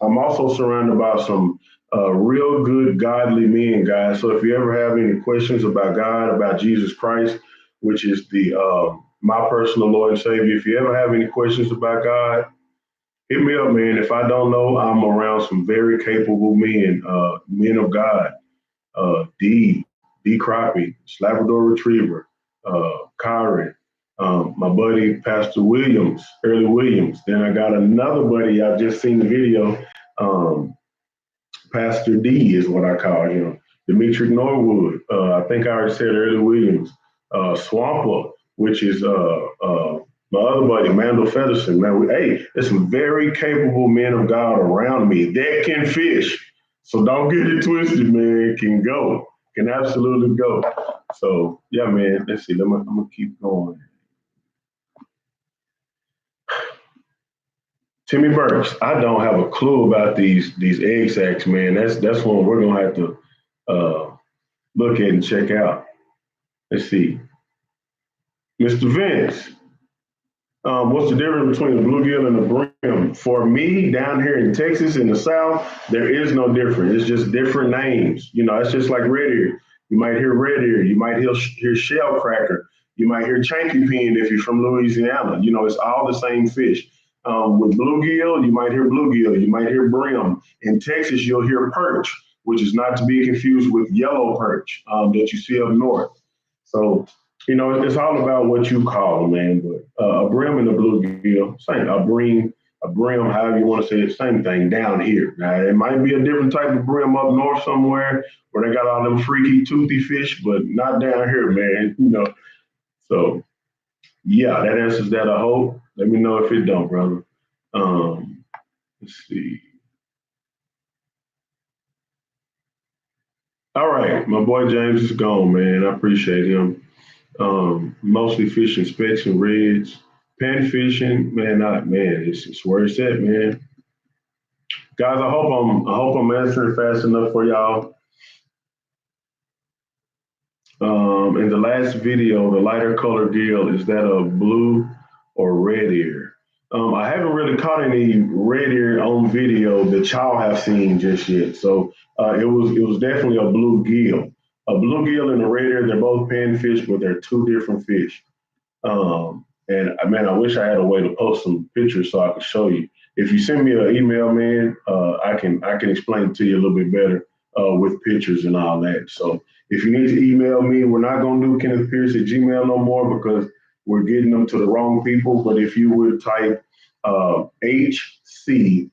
I'm also surrounded by some real good, godly men, guys. So if you ever have any questions about God, about Jesus Christ, which is the my personal Lord and Savior. If you ever have any questions about God, hit me up, man. If I don't know, I'm around some very capable men, men of God. D Crappie, Labrador Retriever, Kyrie, my buddy Pastor Williams, Early Williams. Then I got another buddy. I just seen the video. Um, Pastor D is what I call him. Dimitri Norwood. I think I already said Early Williams. Swamper, which is my other buddy, Mandel Featherson. Man, hey, there's some very capable men of God around me that can fish. So don't get it twisted, man. Can go, can absolutely go. So yeah, man. Let's see. I'm gonna keep going. Timmy Burks, I don't have a clue about these egg sacs, man. That's one we're gonna have to uh, look at and check out. Let's see. Mr. Vince, what's the difference between the bluegill and the brim? For me, down here in Texas, in the South, there is no difference. It's just different names. You know, it's just like red ear. You might hear red ear. You might hear shell cracker. You might hear chanky pin if you're from Louisiana. You know, it's all the same fish. With bluegill, you might hear bluegill. You might hear brim. In Texas, you'll hear perch, which is not to be confused with yellow perch that you see up north. So it's all about what you call them, man. But a brim and a bluegill, same. A brim, however you want to say it, same thing down here. Now, it might be a different type of brim up north somewhere where they got all them freaky, toothy fish, but not down here, man. So yeah, that answers that. I hope. Let me know if it don't, brother. Um, let's see. All right, my boy James is gone, man. I appreciate him. Mostly fishing specks and reds. Pan fishing, man, it's where it's at, man. Guys, I hope I'm answering fast enough for y'all. In the last video, the lighter color gill, is that a blue or red ear? I haven't really caught any red ear on video that y'all have seen just yet. So it was definitely a blue gill. A blue gill and a red ear, they're both panfish, but they're two different fish. And man, I wish I had a way to post some pictures so I could show you. If you send me an email, man, I can explain it to you a little bit better with pictures and all that. So if you need to email me, we're not gonna do Kenneth Pierce at Gmail no more because we're getting them to the wrong people. But if you would type HCTV2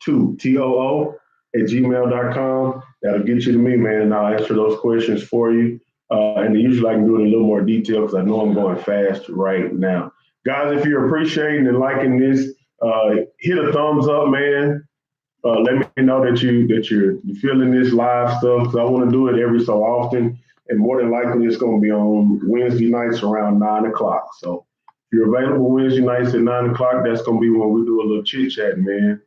TOO at gmail.com, that'll get you to me, man, and I'll answer those questions for you. And usually I can do it in a little more detail because I know I'm going fast right now. Guys, if you're appreciating and liking this, hit a thumbs up, man. Let me know that you're feeling this live stuff because I want to do it every so often. And more than likely, it's going to be on Wednesday nights around 9 o'clock. So if you're available Wednesday nights at 9 o'clock, that's going to be when we do a little chit chat, man.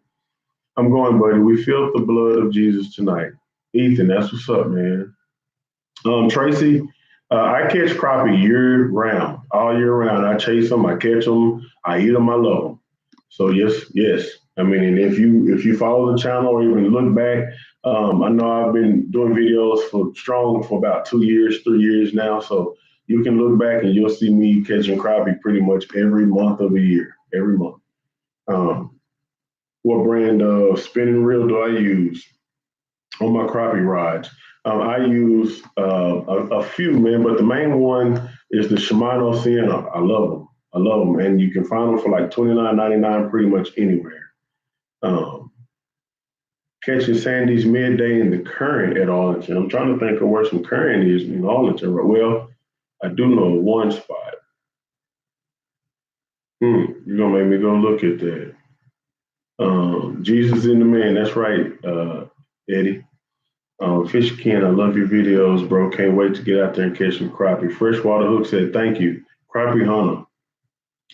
I'm going, buddy. We feel the blood of Jesus tonight. Ethan, that's what's up, man. Tracy, I catch crappie year round, all year round. I chase them, I catch them, I eat them, I love them. So yes, yes. I mean, and if you follow the channel or even look back, I know I've been doing videos for strong for about 2 years, 3 years now. So you can look back and you'll see me catching crappie pretty much every month of the year, every month. Um, what brand of spinning reel do I use on my crappie rods? I use a few, man, but the main one is the Shimano Sienna. I love them. I love them, and you can find them for like $29.99 pretty much anywhere. Um, Catching Sandy's midday in the current at Arlington. I'm trying to think of where some current is in Arlington. Well, I do know one spot. You're gonna make me go look at that. Jesus in the Man. That's right, Eddie. Fish Ken, I love your videos, bro. Can't wait to get out there and catch some crappie. Freshwater Hook said, thank you. Crappie Hunter.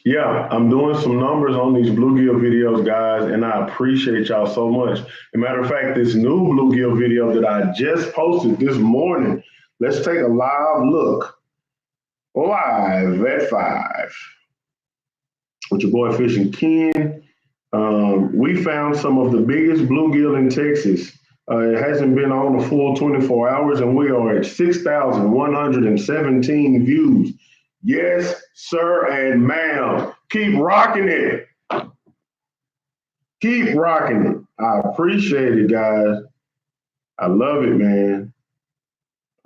Yeah, I'm doing some numbers on these bluegill videos, guys, and I appreciate y'all so much. As a matter of fact, this new bluegill video that I just posted this morning, let's take a live look. Live at 5 with your boy Fishing Ken. We found some of the biggest bluegill in Texas. It hasn't been on a full 24 hours, and we are at 6,117 views. Yes, sir, and ma'am. Keep rocking it. Keep rocking it. I appreciate it, guys. I love it, man.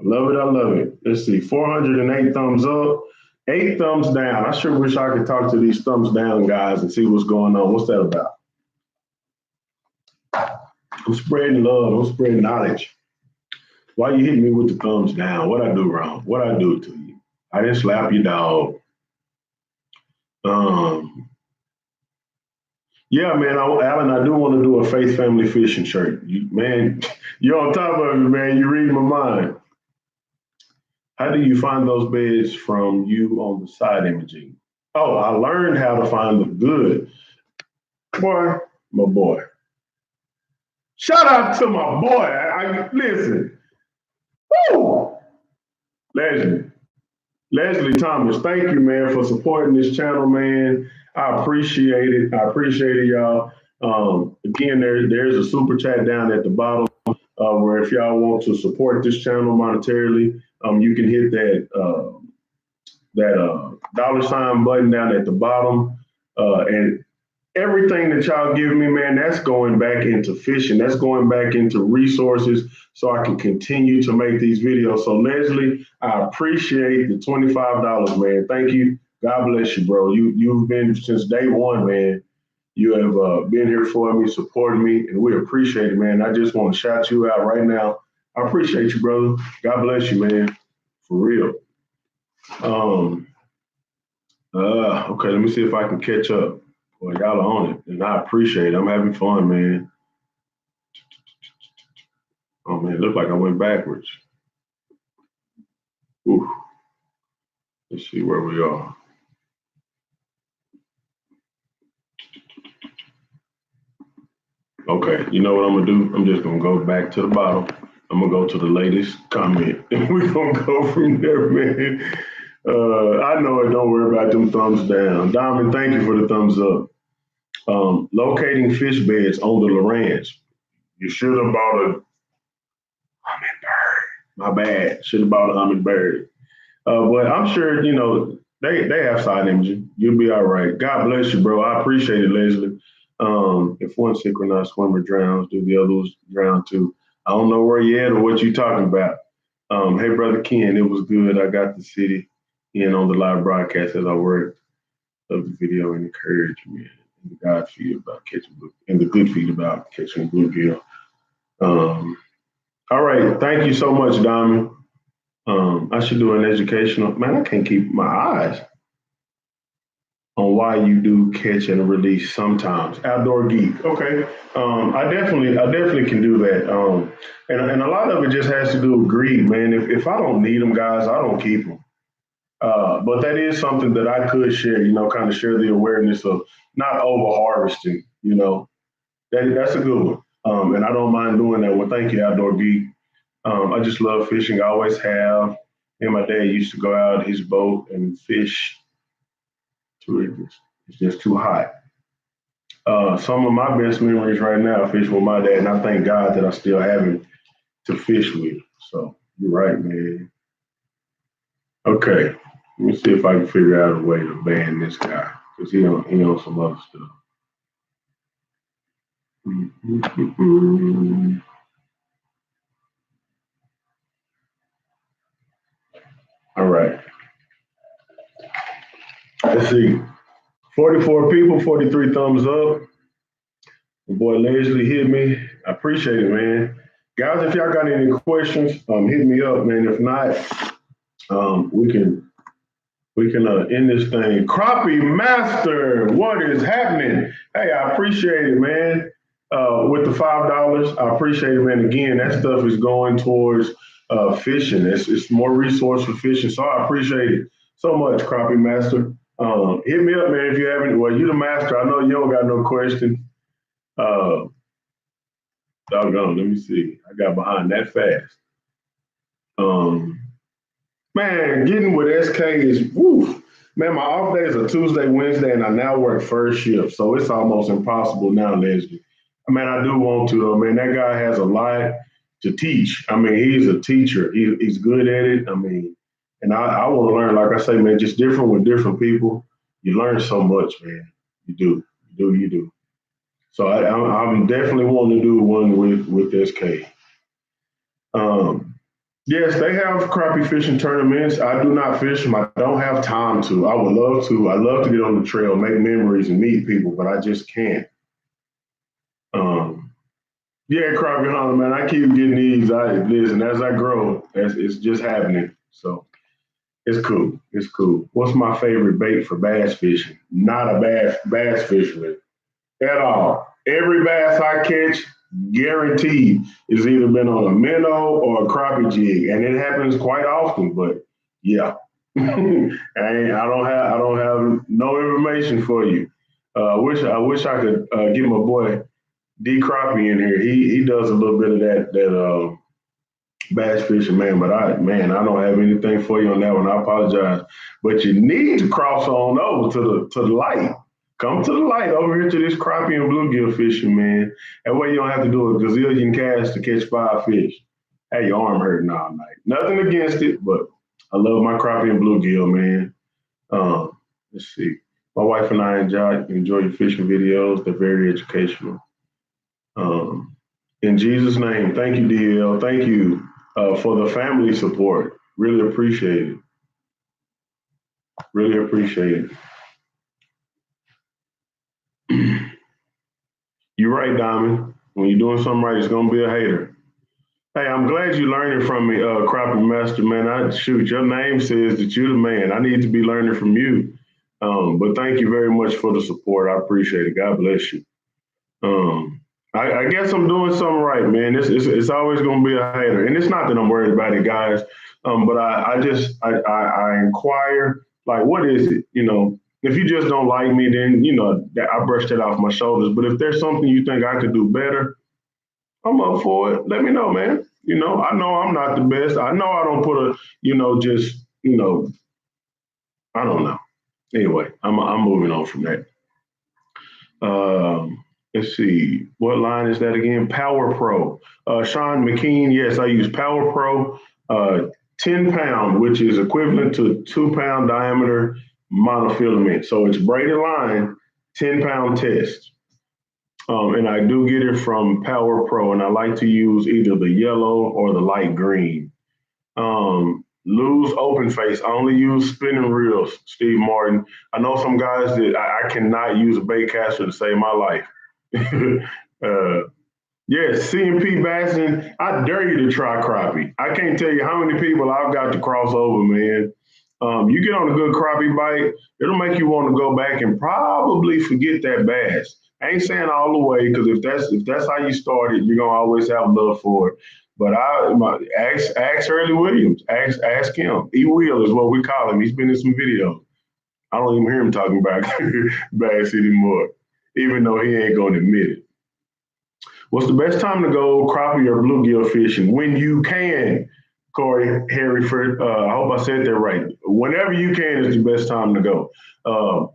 I love it. I love it. Let's see, 408 thumbs up, 8 thumbs down. I sure wish I could talk to these thumbs down guys and see what's going on. What's that about? I'm spreading love. I'm spreading knowledge. Why you hitting me with the thumbs down? What I do wrong? What I do to you? I didn't slap you, dog. Um, yeah, man, Alan, I do want to do a Faith Family Fishing shirt. Man, you're on top of it, man. You read my mind. How do you find those beds from you on the side imaging? Oh, I learned how to find them good. Boy, my boy. Shout out to my boy. Listen. Woo! Legend. Leslie Thomas, thank you, man, for supporting this channel, man. I appreciate it. I appreciate it, y'all. Again, there's a super chat down at the bottom where if y'all want to support this channel monetarily, you can hit that dollar sign button down at the bottom. And everything that y'all give me, man, that's going back into fishing. That's going back into resources so I can continue to make these videos. So Leslie, I appreciate the $25, man. Thank you. God bless you, bro. You've been since day one, man. You have been here for me, supporting me, and we appreciate it, man. I just want to shout you out right now. I appreciate you, brother. God bless you, man. For real. Um, okay, let me see if I can catch up. Well, y'all are on it, and I appreciate it. I'm having fun, man. Oh man, it looked like I went backwards. Ooh. Let's see where we are. Okay, you know what I'm gonna do? I'm just gonna go back to the bottom. I'm gonna go to the latest comment, and we're gonna go from there, man. I know it. Don't worry about them thumbs down. Diamond, thank you for the thumbs up. Locating fish beds on the Lorans. You should have bought a hummingbird. My bad. Should have bought a hummingbird. But I'm sure, they have side imaging. You'll be all right. God bless you, bro. I appreciate it, Leslie. If one synchronized swimmer drowns, do the others drown too? I don't know where you at or what you talking about. Hey, brother Ken, it was good. I got the city in on the live broadcast as I worked of the video and encouragement and the God feed about catching and the good feed about catching bluegill. All right, thank you so much, Diamond. I should do an educational. Man, I can't keep my eyes on why you do catch and release sometimes. Outdoor geek. Okay. I definitely can do that. And a lot of it just has to do with greed, man. If I don't need them, guys, I don't keep them. But that is something that I could share. Kind of share the awareness of not over harvesting. That's a good one. And I don't mind doing that. Well, thank you, Outdoor Geek. I just love fishing. I always have. Me and my dad used to go out his boat and fish to it. It's just too hot. Some of my best memories right now, fishing with my dad, and I thank God that I still have him to fish with. So you're right, man. Okay, let me see if I can figure out a way to ban this guy because he on some other stuff. All right. Let's see. 44 people, 43 thumbs up. The boy Leslie hit me. I appreciate it, man. Guys, if y'all got any questions, hit me up, man. If not, we can end this thing. Crappie Master, what is happening? Hey, I appreciate it, man. With the $5, I appreciate it, man. Again, that stuff is going towards fishing. It's more resource for fishing, so I appreciate it so much, Crappie Master. Hit me up, man, if you haven't. Well, you the master. I know you don't got no question. Uh, Doggone, let me see. I got behind that fast. Um, Man, getting with SK is woo. Man, my off days are Tuesday, Wednesday, and I now work first shift, so it's almost impossible now, Leslie. I mean, I do want to though, man. That guy has a lot to teach. I mean, he's a teacher. He's good at it. I mean, and I want to learn. Like I say, man, just different with different people. You learn so much, man. You do, you do. So I'm definitely wanting to do one with SK. Um, yes, they have crappie fishing tournaments. I do not fish them. I don't have time to. I would love to. I love to get on the trail, make memories, and meet people, but I just can't. Um, yeah, crappie hunter, man. I keep getting these. I listen as I grow. It's just happening. So it's cool. It's cool. What's my favorite bait for bass fishing? Not a bass fisherman at all. Every bass I catch, guaranteed, is either been on a minnow or a crappie jig, and it happens quite often. But yeah, I don't have no information for you. I wish I could get my boy D Crappie in here. He does a little bit of that bass fishing, man. But I don't have anything for you on that one. I apologize. But you need to cross on over to the light. Come to the light over here to this crappie and bluegill fishing, man. That way you don't have to do a gazillion casts to catch 5 fish. Hey, your arm hurting all night. Nothing against it, but I love my crappie and bluegill, man. Let's see. My wife and I enjoy your fishing videos. They're very educational. Um, in Jesus' name, thank you, DL. Thank you for the family support. Really appreciate it. Really appreciate it. You're right, Diamond. When you're doing something right, it's gonna be a hater. Hey, I'm glad you're learning from me, Crappie Master, man. Shoot, your name says that you're the man. I need to be learning from you. But thank you very much for the support. I appreciate it. God bless you. Um, I guess I'm doing something right, man. It's always going to be a hater, and it's not that I'm worried about it, guys. But I inquire like, what is it? If you just don't like me, then I brushed it off my shoulders. But if there's something you think I could do better, I'm up for it. Let me know, man. I know I'm not the best. I know I don't put a, just I don't know. Anyway, I'm moving on from that. Um, let's see, what line is that again? Power Pro. Sean McKean, yes, I use Power Pro, 10 pound, which is equivalent to 2 pound diameter monofilament. So it's braided line, 10-pound test. And I do get it from Power Pro, and I like to use either the yellow or the light green. Lose open face. I only use spinning reels, Steve Martin. I know some guys that I cannot use a bait caster to save my life. Yes, CMP Bassin, I dare you to try crappie. I can't tell you how many people I've got to cross over, man. You get on a good crappie bite, it'll make you want to go back and probably forget that bass. I ain't saying all the way because if that's how you started, you're gonna always have love for it. But ask Hurley Williams, ask him. E Will is what we call him. He's been in some videos. I don't even hear him talking about bass anymore, even though he ain't gonna admit it. What's the best time to go crappie or bluegill fishing? When you can, Corey Harryford. I hope I said that right. Whenever you can is the best time to go.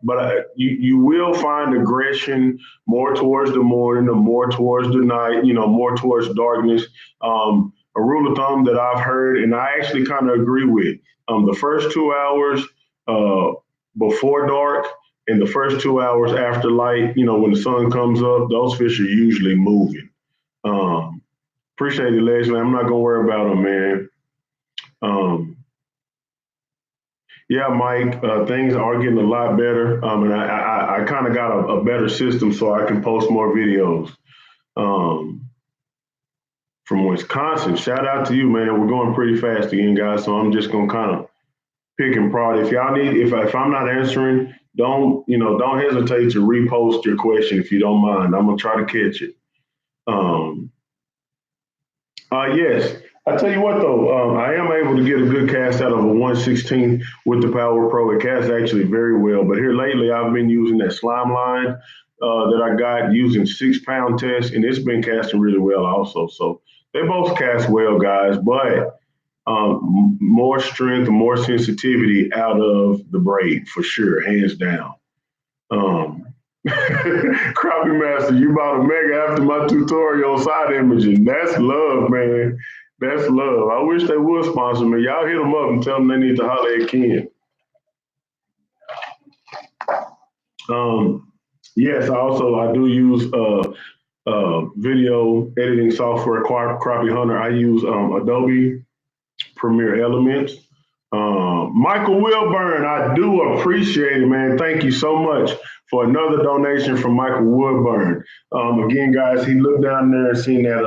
But you will find aggression more towards the morning or more towards the night, more towards darkness. A rule of thumb that I've heard, and I actually kind of agree with, the first 2 hours uh, before dark and the first 2 hours after light, when the sun comes up, those fish are usually moving. Um, Appreciate it, Leslie. I'm not gonna worry about them, man. Um, yeah, Mike, things are getting a lot better, and I kind of got a better system so I can post more videos. Um, from Wisconsin, shout out to you, man. We're going pretty fast again, guys. So I'm just gonna kind of pick and prod. If y'all need, if I'm not answering, don't hesitate to repost your question if you don't mind. I'm gonna try to catch it. Um, yes, I tell you what though, I am able to get a good cast out of a 116 with the Power Pro. It casts actually very well. But here lately, I've been using that slime line that I got using 6 pound test, and it's been casting really well also. So they both cast well, guys, but more strength and more sensitivity out of the braid for sure, hands down. Um, Crappie Master, you bought a mega after my tutorial on side imaging. That's love, man. That's love. I wish they would sponsor me. Y'all hit them up and tell them they need to holler at Ken. Um, yes, I do use video editing software, Crappie Hunter. I use Adobe Premiere Elements. Michael Wilburn, I do appreciate it, man. Thank you so much for another donation from Michael Wilburn. Again, guys, he looked down there and seen that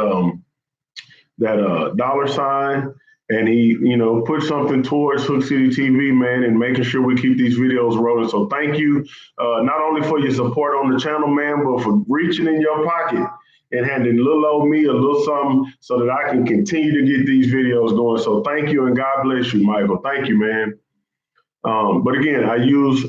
dollar sign, and he, put something towards Hook City TV, man, and making sure we keep these videos rolling. So thank you, not only for your support on the channel, man, but for reaching in your pocket and handing little old me a little something so that I can continue to get these videos going. So thank you, and God bless you, Michael. Thank you, man. But again, I use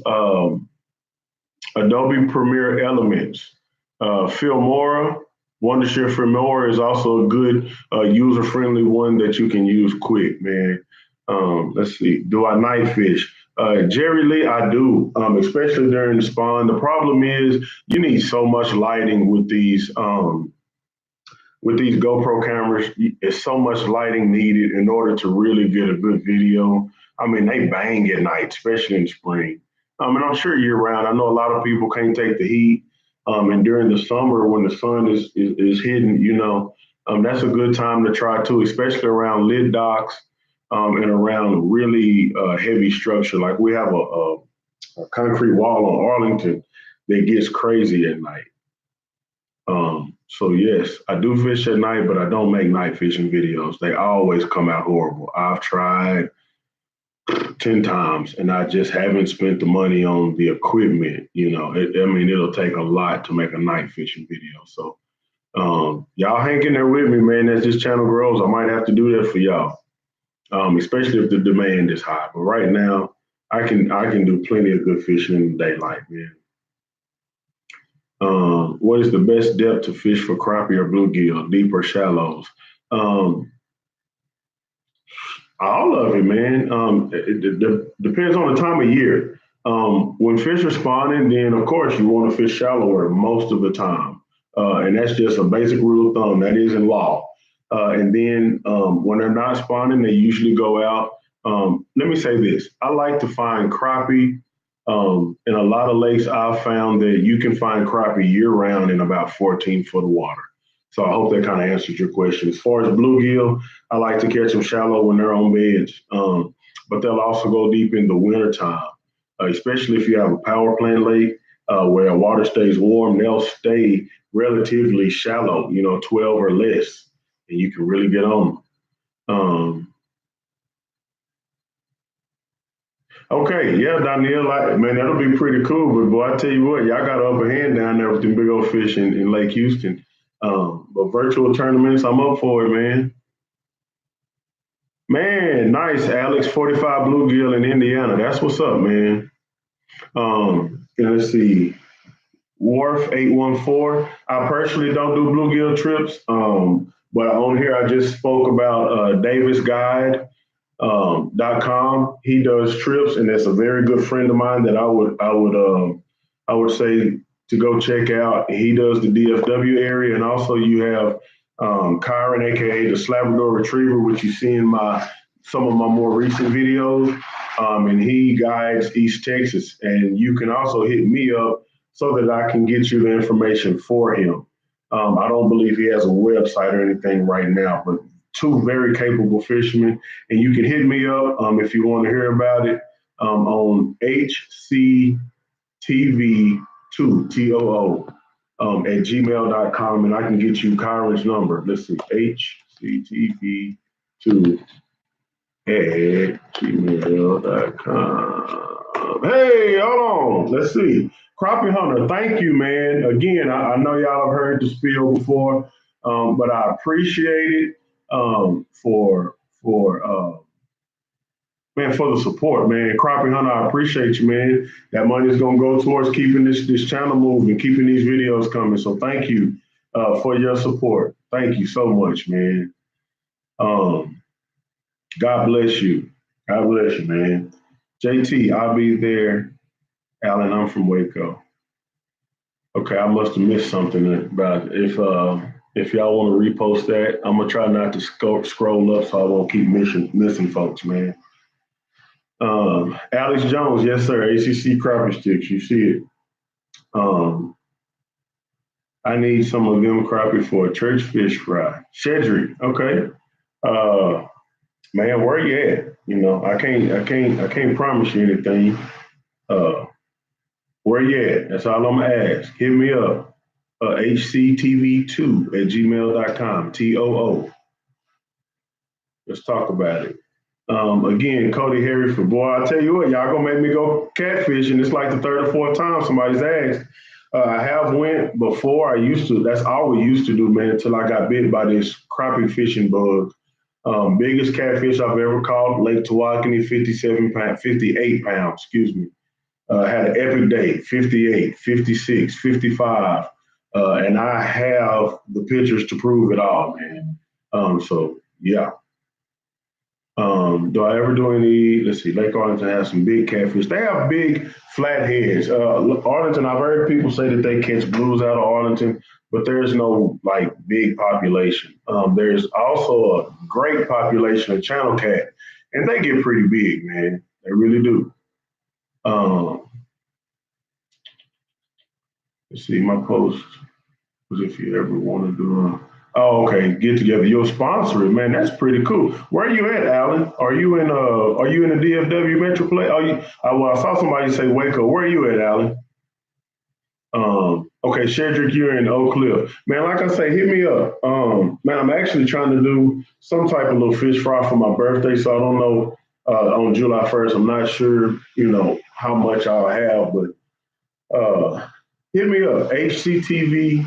Adobe Premiere Elements. Filmora, Wondershare Filmora is also a good user-friendly one that you can use quick, man. Let's see, do I night fish? Jerry Lee, I do, especially during the spawn. The problem is you need so much lighting with these GoPro cameras. It's so much lighting needed in order to really get a good video. I mean, they bang at night, especially in spring. And I'm sure year round. I know a lot of people can't take the heat. And during the summer when the sun is hidden, that's a good time to try too, especially around lit docks and around really heavy structure. Like we have a concrete wall on Arlington that gets crazy at night. So yes, I do fish at night, but I don't make night fishing videos. They always come out horrible. I've tried 10 times and I just haven't spent the money on the equipment. It'll take a lot to make a night fishing video. So y'all hang in there with me, man. As this channel grows, I might have to do that for y'all, especially if the demand is high. But right now, I can do plenty of good fishing in the daylight, man. What is the best depth to fish for crappie or bluegill, deep or shallows? All of it, man. It depends on the time of year. When fish are spawning, then of course you want to fish shallower most of the time. And that's just a basic rule of thumb. That is in law. And then when they're not spawning, they usually go out. Let me say this. I like to find crappie. In a lot of lakes, I've found that you can find crappie year round in about 14 foot of water. So I hope that kind of answers your question. As far as bluegill, I like to catch them shallow when they're on beds, but they'll also go deep in the wintertime, especially if you have a power plant lake where water stays warm. They'll stay relatively shallow, 12 or less, and you can really get on them. Okay, yeah, Danielle, man, that'll be pretty cool. But boy, I tell you what, y'all got an upper hand down there with them big old fish in Lake Houston. But virtual tournaments, I'm up for it, man. Man, nice, Alex. 45 bluegill in Indiana. That's what's up, man. And let's see. Wharf 814. I personally don't do bluegill trips. But on here I just spoke about Davis Guide. .com. He does trips, and that's a very good friend of mine that I would say to go check out. He does the DFW area, and also you have Kyron, aka the Labrador Retriever, which you see in some of my more recent videos, and he guides East Texas. And you can also hit me up so that I can get you the information for him. I don't believe he has a website or anything right now, but two very capable fishermen, and you can hit me up if you want to hear about it on HCTV2 TOO at gmail.com, and I can get you Kyron's number. Let's see, HCTV2 at gmail.com. Hey, hold on. Let's see. Crappie Hunter, thank you, man. Again, I know y'all have heard the spiel before, but I appreciate it. for the support, man. Crappie Hunter, I appreciate you, man. That money is gonna go towards keeping this channel moving, keeping these videos coming. So thank you for your support. Thank you so much, man. Um, God bless you. God bless you, man. JT, I'll be there. Alan, I'm from Waco. Okay, I must have missed something about it. If y'all want to repost that, I'm gonna try not to scroll up so I won't keep missing folks, man. Alex Jones, yes sir. ACC crappie sticks, you see it. Um, I need some of them crappie for a church fish fry. Shedrick, okay. Uh, man, where you at? You know, I can't promise you anything. Uh, where you at? That's all I'm gonna ask. Hit me up. HCTV2 at gmail.com. TOO. Let's talk about it. Again, Cody Harry for boy, I tell you what, y'all gonna make me go catfishing. It's like the third or fourth time somebody's asked. I have went before. I used to. That's all we used to do, man. Until I got bit by this crappie fishing bug. Biggest catfish I've ever caught, Lake Tawakoni, 58 pounds. Excuse me. Had an epic day, 58, 56, 55. And I have the pictures to prove it all, man. So yeah. Do I ever do any? Let's see. Lake Arlington has some big catfish. They have big flatheads. Arlington, I've heard people say that they catch blues out of Arlington, but there's no like big population. There's also a great population of channel cat, and they get pretty big, man. They really do. Um, let's see. My post was if you ever want to do a oh, okay, get together. You'll sponsor it, man. That's pretty cool. Where are you at, Alan? Are you in the DFW Metroplex? Are you well, I saw somebody say Waco. Where are you at, Alan? Okay, Shedrick, you're in Oak Cliff. Man, like I say, hit me up. Man, I'm actually trying to do some type of little fish fry for my birthday, so I don't know on July 1st. I'm not sure, how much I'll have, but uh, hit me up, HCTV2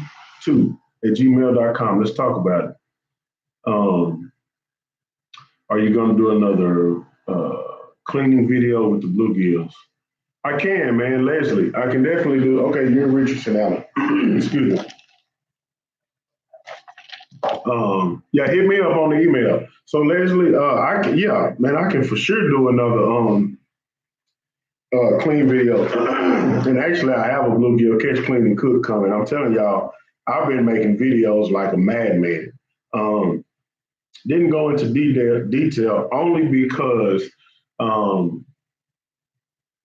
at gmail.com. Let's talk about it. Um, are you going to do another cleaning video with the bluegills? I can, man. Leslie, I can definitely do. Okay, you're in Richardson, Allen. Excuse me. Yeah, hit me up on the email. So Leslie, yeah, man, I can for sure do another clean video. And actually, I have a bluegill catch, clean, and cook coming. I'm telling y'all, I've been making videos like a madman. Didn't go into detail only because um,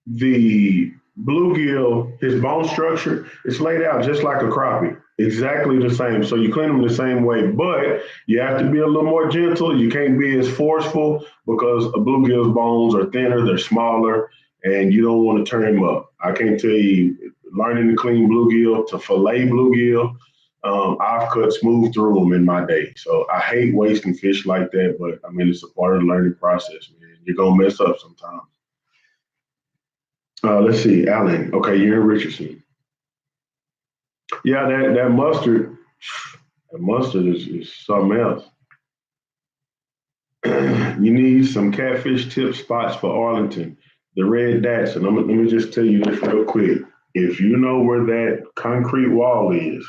the bluegill, his bone structure, it's laid out just like a crappie, exactly the same. So you clean them the same way, but you have to be a little more gentle. You can't be as forceful because a bluegill's bones are thinner, they're smaller, and you don't want to turn them up. I can't tell you, learning to clean bluegill, to fillet bluegill, I've cut smooth through them in my day. So I hate wasting fish like that, but I mean, it's a part of the learning process, man. You're going to mess up sometimes. Let's see, Alan. Okay, you're in Richardson. Yeah, that mustard is something else. You need some catfish tip spots for Arlington, the red dats. And let me just tell you this real quick. If you know where that concrete wall is,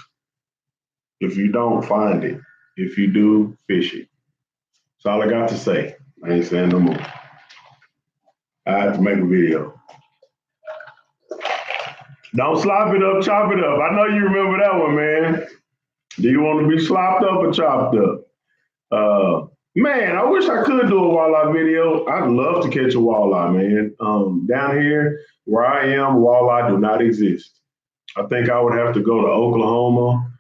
if you don't, find it. If you do, fish it. That's all I got to say. I ain't saying no more. I have to make a video. Don't slop it up, chop it up. I know you remember that one, man. Do you want to be slopped up or chopped up? Man, I wish I could do a walleye video. I'd love to catch a walleye, man. Down here where I am, walleye do not exist. I think I would have to go to Oklahoma,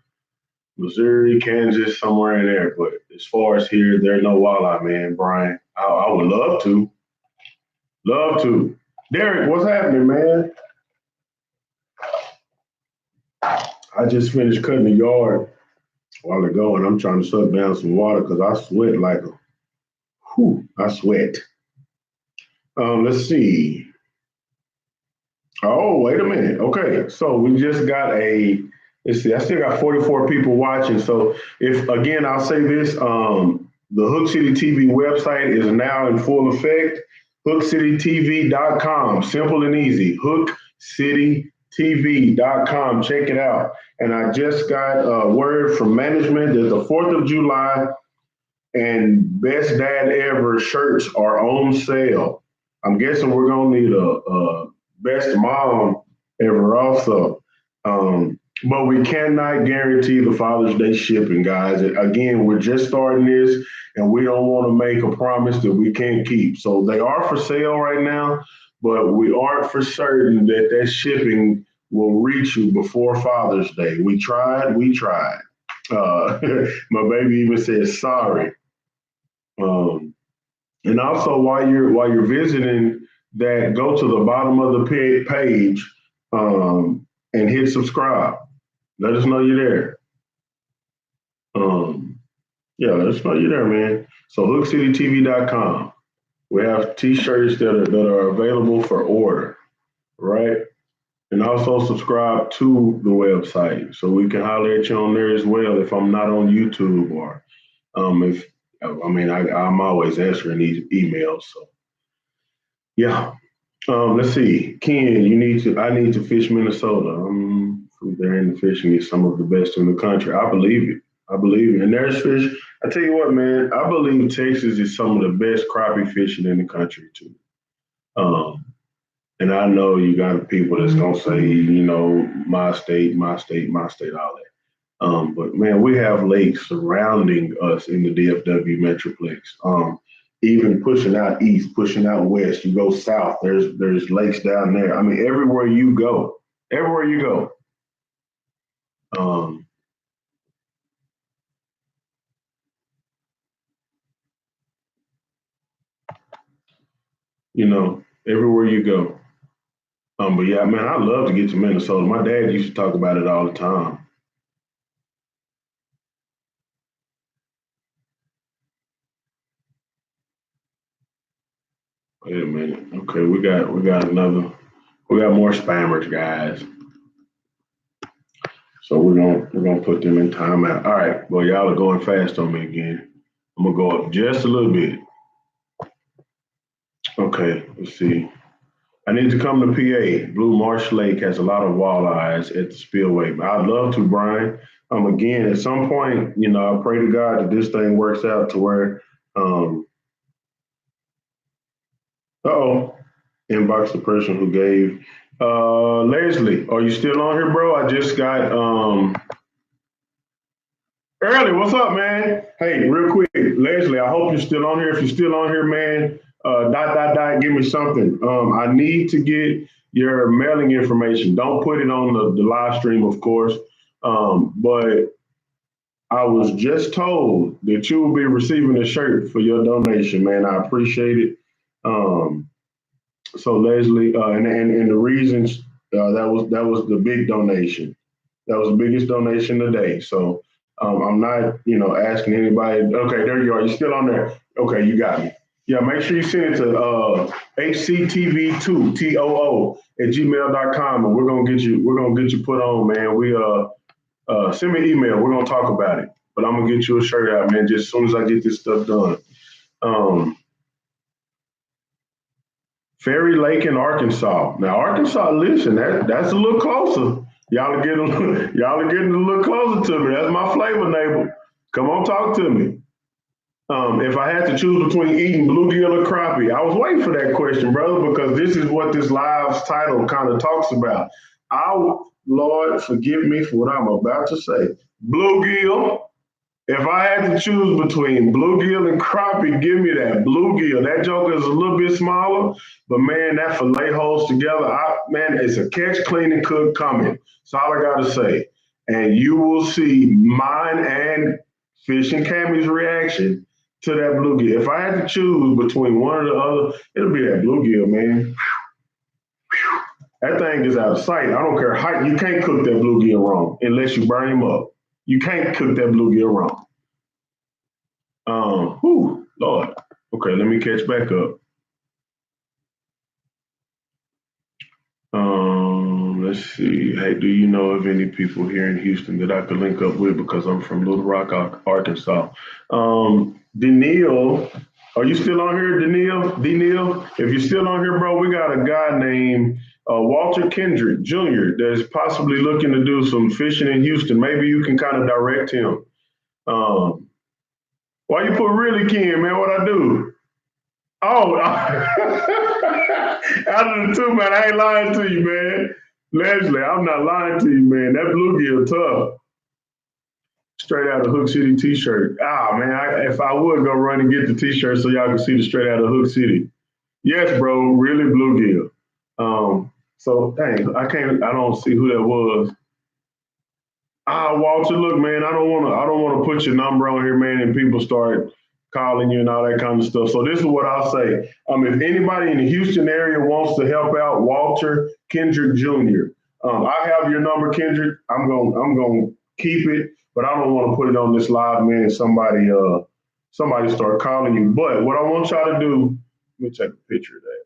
Missouri, Kansas, somewhere in there. But as far as here, there's no walleye, man, Brian. I would love to. Love to. Derek, what's happening, man? I just finished cutting the yard a while ago, and I'm trying to suck down some water because I sweat like a, I sweat. Let's see. Oh, wait a minute. Okay, so we just got let's see, I still got 44 people watching. So if, again, I'll say this, The Hook City TV website is now in full effect. HookCityTV.com, simple and easy. HookCityTV.com, check it out. And I just got a word from management that the 4th of July and Best Dad Ever shirts are on sale. I'm guessing we're gonna need a Best Mom Ever also. But we cannot guarantee the Father's Day shipping, guys. Again, we're just starting this and we don't want to make a promise that we can't keep. So they are for sale right now, but we aren't for certain that that shipping will reach you before Father's Day. We tried. My baby even said sorry. Um, and also, while you're visiting that, go to the bottom of the page and hit subscribe. Let us know you're there. Yeah, let us know you're there, man. So HookCityTV.com. We have T-shirts that are available for order, right? And also subscribe to the website so we can holler at you on there as well if I'm not on YouTube or if I'm always answering these emails. So yeah. Let's see. Ken, I need to fish Minnesota. From there in the fishing is some of the best in the country. I believe it. I believe it. And there's fish. I tell you what, man, I believe Texas is some of the best crappie fishing in the country too. Um, and I know you got people that's gonna say, my state, my state, my state, all that. But man, we have lakes surrounding us in the DFW Metroplex. Even pushing out east, pushing out west, you go south. There's lakes down there. I mean, everywhere you go. Um, everywhere you go. But yeah, man, I love to get to Minnesota. My dad used to talk about it all the time. Wait a minute. Okay, we got more spammers, guys. So we're gonna put them in timeout. All right. Well, y'all are going fast on me again. I'm gonna go up just a little bit. Okay, let's see. I need to come to PA. Blue Marsh Lake has a lot of walleyes at the spillway. I'd love to, Brian. Again, at some point, I pray to God that this thing works out to where, um, oh, inbox the person who gave. Leslie, are you still on here, bro? I just got Early, what's up, man? Hey, real quick, Leslie, I hope you're still on here. If you're still on here, man, give me something. I need to get your mailing information. Don't put it on the live stream, of course. But I was just told that you will be receiving a shirt for your donation, man. I appreciate it. Um, so Leslie, and the reasons that was the big donation. That was the biggest donation today. So I'm not, asking anybody. Okay, there you are. You still on there? Okay, you got me. Yeah, make sure you send it to HCTV2 TOO at gmail.com, and we're gonna get you put on, man. Send me an email. We're gonna talk about it. But I'm gonna get you a shirt out, man, just as soon as I get this stuff done. Um, Ferry Lake in Arkansas. Now, Arkansas, listen, that's a little closer. Y'all are getting a little closer to me. That's my flavor, neighbor. Come on, talk to me. If I had to choose between eating bluegill or crappie, I was waiting for that question, brother, because this is what this live's title kind of talks about. Lord, forgive me for what I'm about to say. Bluegill. If I had to choose between bluegill and crappie, give me that bluegill. That joker is a little bit smaller, but man, that fillet holds together. Man, it's a catch, clean, and cook coming. That's all I got to say. And you will see mine and Fish and Cammy's reaction to that bluegill. If I had to choose between one or the other, it'll be that bluegill, man. That thing is out of sight. I don't care how you can't cook that bluegill wrong unless you burn him up. You can't cook that bluegill wrong. Lord. Okay, let me catch back up. Let's see. Hey, do you know of any people here in Houston that I could link up with because I'm from Little Rock, Arkansas? Daniil, are you still on here, Daniil? Daniil, if you're still on here, bro, we got a guy named Walter Kendrick Jr. that's possibly looking to do some fishing in Houston. Maybe you can kind of direct him. Um, why you put really Ken, man? What I do? Oh, out of the two, man, I ain't lying to you, man. Leslie, I'm not lying to you, man. That bluegill tough. Straight out of Hook City t-shirt. Ah, man, if I would go run and get the t-shirt so y'all can see the straight out of Hook City. Yes, bro, really bluegill. So dang, I don't see who that was. Ah, Walter, look, man, I don't wanna put your number on here, man, and people start calling you and all that kind of stuff. So this is what I'll say. If anybody in the Houston area wants to help out Walter Kendrick Jr., I have your number, Kendrick. I'm gonna keep it, but I don't want to put it on this live, man, and somebody start calling you. But what I want y'all to do, let me take a picture of that.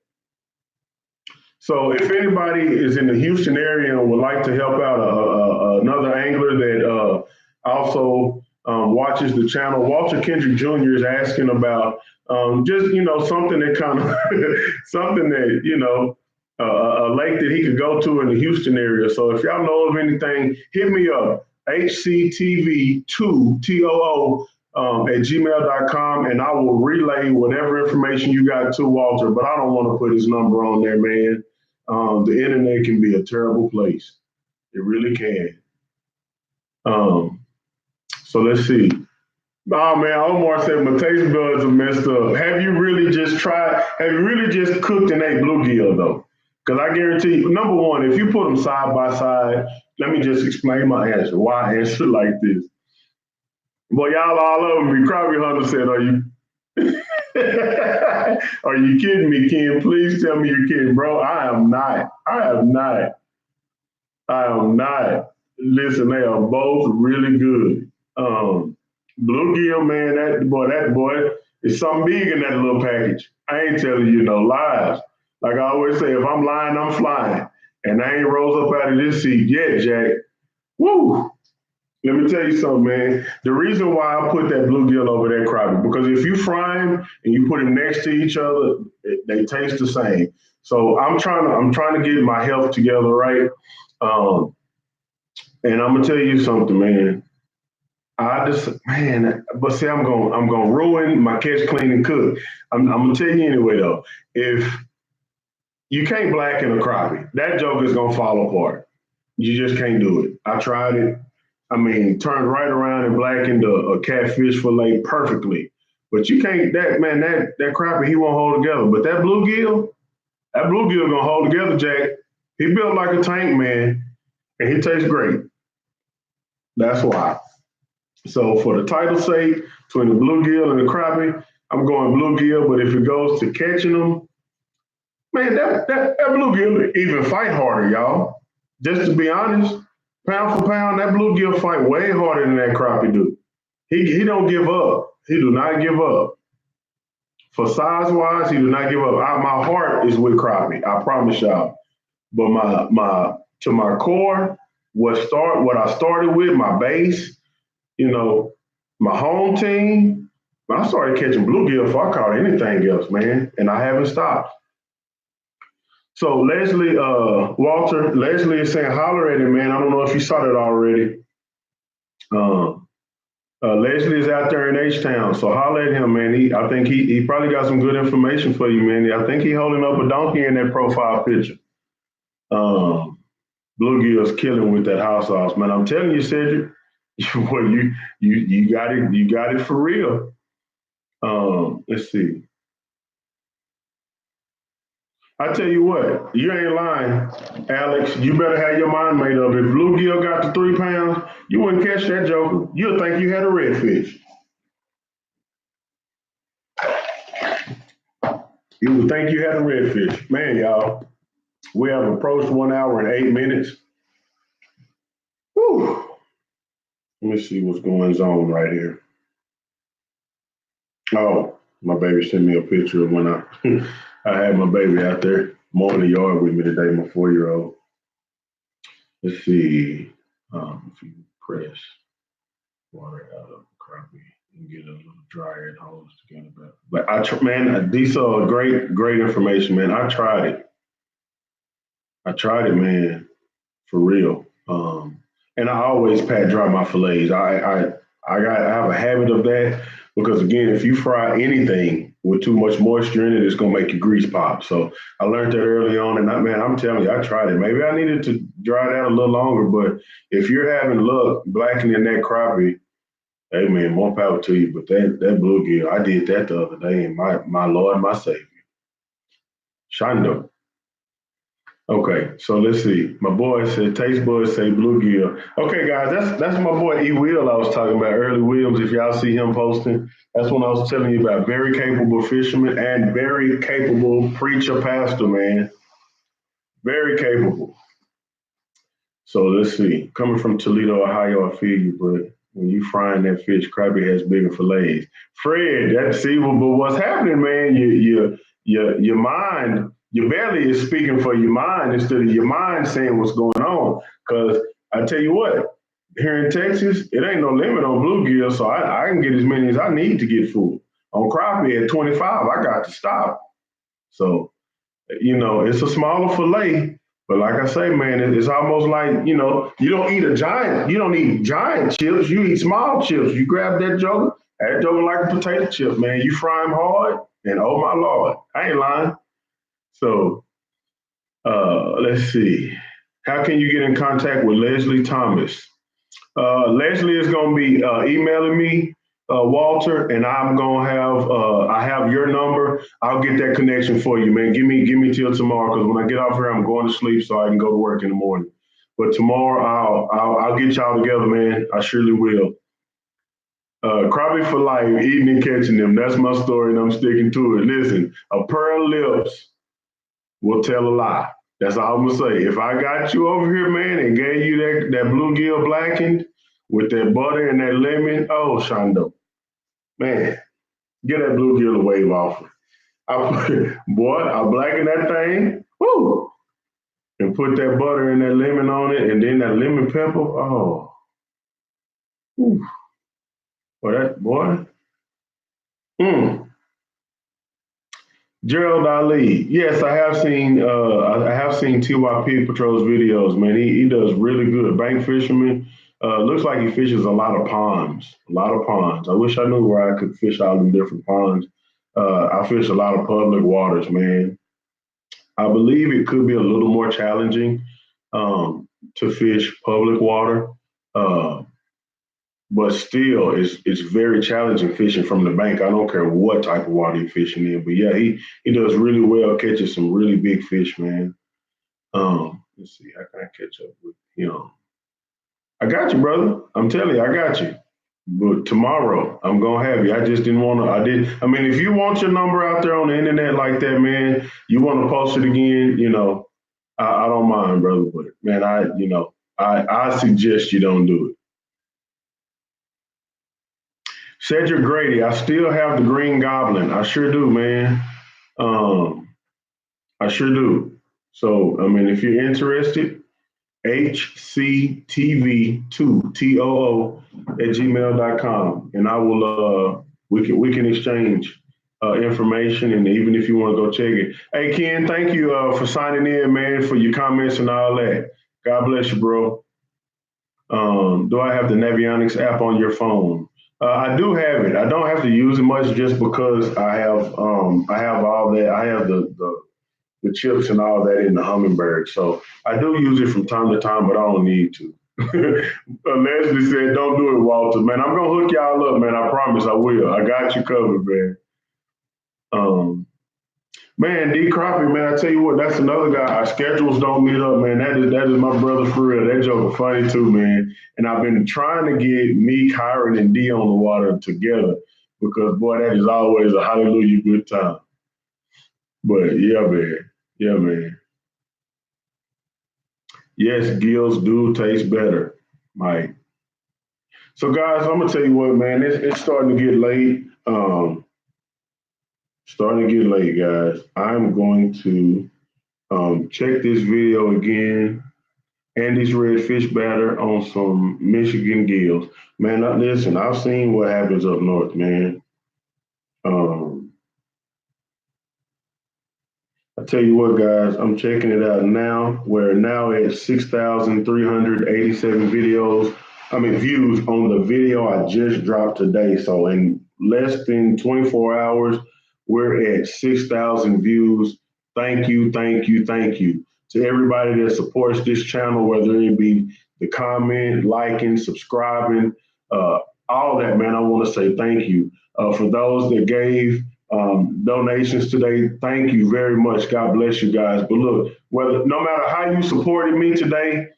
So if anybody is in the Houston area and would like to help out another angler that also watches the channel, Walter Kendrick Jr. is asking about just, something that kind of, something that, a lake that he could go to in the Houston area. So if y'all know of anything, hit me up, HCTV2TOO at gmail.com, and I will relay whatever information you got to Walter, but I don't want to put his number on there, man. The internet can be a terrible place. It really can. So let's see. Oh man, Omar said my taste buds are messed up. Have you really just cooked and ate bluegill though? Because I guarantee you, number one, if you put them side by side, let me just explain my answer. Why I answer like this? Boy, y'all all over me. Crappie Hunter said, are you are you kidding me, Ken? Please tell me you're kidding, bro. I am not. I am not. I am not. Listen, they are both really good. Bluegill, man, that boy is something big in that little package. I ain't telling you no lies. Like I always say, if I'm lying, I'm flying. And I ain't rose up out of this seat yet, Jack. Woo! Let me tell you something, man. The reason why I put that bluegill over that crappie, because if you fry them and you put them next to each other, they taste the same. So I'm trying to get my health together, right? And I'm gonna tell you something, man. But see, I'm gonna ruin my catch, clean, and cook. I'm gonna tell you anyway, though. If you can't blacken a crappie, that joke is gonna fall apart. You just can't do it. I tried it. I mean, turned right around and blackened a catfish fillet perfectly. But you can't, that crappie, he won't hold together. But that bluegill gonna hold together, Jack. He built like a tank, man, and he tastes great. That's why. So for the title's sake, between the bluegill and the crappie, I'm going bluegill. But if it goes to catching them, man, that bluegill even fight harder, y'all. Just to be honest, pound for pound, that bluegill fight way harder than that crappie do. He don't give up. He do not give up. For size wise, he do not give up. My heart is with crappie. I promise y'all. But my core, what I started with, my base, my home team. When I started catching bluegill before I caught anything else, man, and I haven't stopped. So Leslie is saying, holler at him, man. I don't know if you saw that already. Leslie is out there in H-Town, so holler at him, man. I think he probably got some good information for you, man. I think he holding up a donkey in that profile picture. Bluegill's killing with that house sauce, man. I'm telling you, Cedric, well, you got it for real. Let's see. I tell you what, you ain't lying, Alex. You better have your mind made up. If bluegill got to 3 pounds, you wouldn't catch that joker. You'll think you had a redfish. You would think you had a redfish. Man, y'all, we have approached 1 hour and 8 minutes. Whew. Let me see what's going on right here. Oh, my baby sent me a picture of when I I had my baby out there mowing the yard with me today, my 4-year-old. Let's see. If you press water out of crappie and get a little drier, it holds together better. But man, these are great information, man. I tried it. Man, for real. And I always pat dry my fillets. I have a habit of that because again, if you fry anything with too much moisture in it, it's gonna make your grease pop. So I learned that early on, and man, I'm telling you, I tried it. Maybe I needed to dry it out a little longer, but if you're having luck blackening that crappie, hey man, more power to you. But that bluegill, I did that the other day, and my Lord, my Savior, Shando. Okay, so let's see. My boy said taste buds say bluegill. Okay, guys, that's my boy E Will I was talking about, Early Williams. If y'all see him posting, that's what I was telling you about. Very capable fisherman and very capable preacher pastor, man. Very capable. So let's see. Coming from Toledo, Ohio, I feel you, but when you frying that fish, crappie has bigger fillets. Fred, that's see, but what's happening, man? Your mind, your belly is speaking for your mind instead of your mind saying what's going on. Because I tell you what, here in Texas, it ain't no limit on bluegill, so I can get as many as I need to get full. On crappie at 25, I got to stop. So it's a smaller fillet, but like I say, man, it's almost like, you don't eat you don't eat giant chips, you eat small chips. You grab that joker like a potato chip, man. You fry them hard, and oh my Lord, I ain't lying. So let's see. How can you get in contact with Leslie Thomas? Leslie is going to be emailing me, Walter, and I'm going to have I have your number. I'll get that connection for you, man. Give me till tomorrow because when I get off here, I'm going to sleep so I can go to work in the morning. But tomorrow I'll get y'all together, man. I surely will. Crappie for life, eating and catching them. That's my story, and I'm sticking to it. Listen, a pair of lips will tell a lie. That's all I'm gonna say. If I got you over here, man, and gave you that bluegill blackened with that butter and that lemon, oh Shondo, man, get that bluegill a wave offer. I blacken that thing, whoo, and put that butter and that lemon on it, and then that lemon pepper. Oh, whew, boy, that boy. Mm. Gerald Ali. Yes, I have seen. I have seen T.Y. Pig Patrol's videos. Man, he does really good. Bank fisherman. Looks like he fishes a lot of ponds. A lot of ponds. I wish I knew where I could fish out in different ponds. I fish a lot of public waters, man. I believe it could be a little more challenging to fish public water. Uh, but still, it's very challenging fishing from the bank. I don't care what type of water you're fishing in. But yeah, he does really well catching some really big fish, man. Let's see, how can I catch up with him? I got you, brother. I'm telling you, I got you. But tomorrow, I'm gonna have you. I just didn't want to. I did. I mean, if you want your number out there on the internet like that, man, you want to post it again, I don't mind, brother. But man, I suggest you don't do it. Cedric Grady, I still have the Green Goblin. I sure do, man. Um, I sure do. So, I mean, if you're interested, HCTV2 TOO at gmail.com. And I will we can exchange information, and even if you want to go check it. Hey Ken, thank you for signing in, man, for your comments and all that. God bless you, bro. Do I have the Navionics app on your phone? I do have it. I don't have to use it much just because I have all that. I have the chips and all that in the Hummingbird. So I do use it from time to time, but I don't need to. Leslie said, "Don't do it, Walter." Man, I'm gonna hook y'all up, man. I promise I will. I got you covered, man. Um, Man, D Crappie, man, I tell you what, that's another guy. Our schedules don't meet up, man. That is my brother for real. That joker funny too, man. And I've been trying to get me, Kyron, and D on the water together because boy, that is always a hallelujah good time. But yeah, man. Yeah, man. Yes, gills do taste better, Mike. So guys, I'm gonna tell you what, man, it's starting to get late. Starting to get late, guys. I'm going to check this video again. Andy's red fish batter on some Michigan gills. Man, listen, I've seen what happens up north, man. Um, I tell you what, guys, I'm checking it out now. We're now at 6,387 videos. I mean, views on the video I just dropped today. So in less than 24 hours, we're at 6,000 views. Thank you, thank you, thank you to everybody that supports this channel, whether it be the comment, liking, subscribing, uh, all that, man. I want to say thank you. For those that gave donations today. Thank you very much. God bless you guys. But look, whether no matter how you supported me today,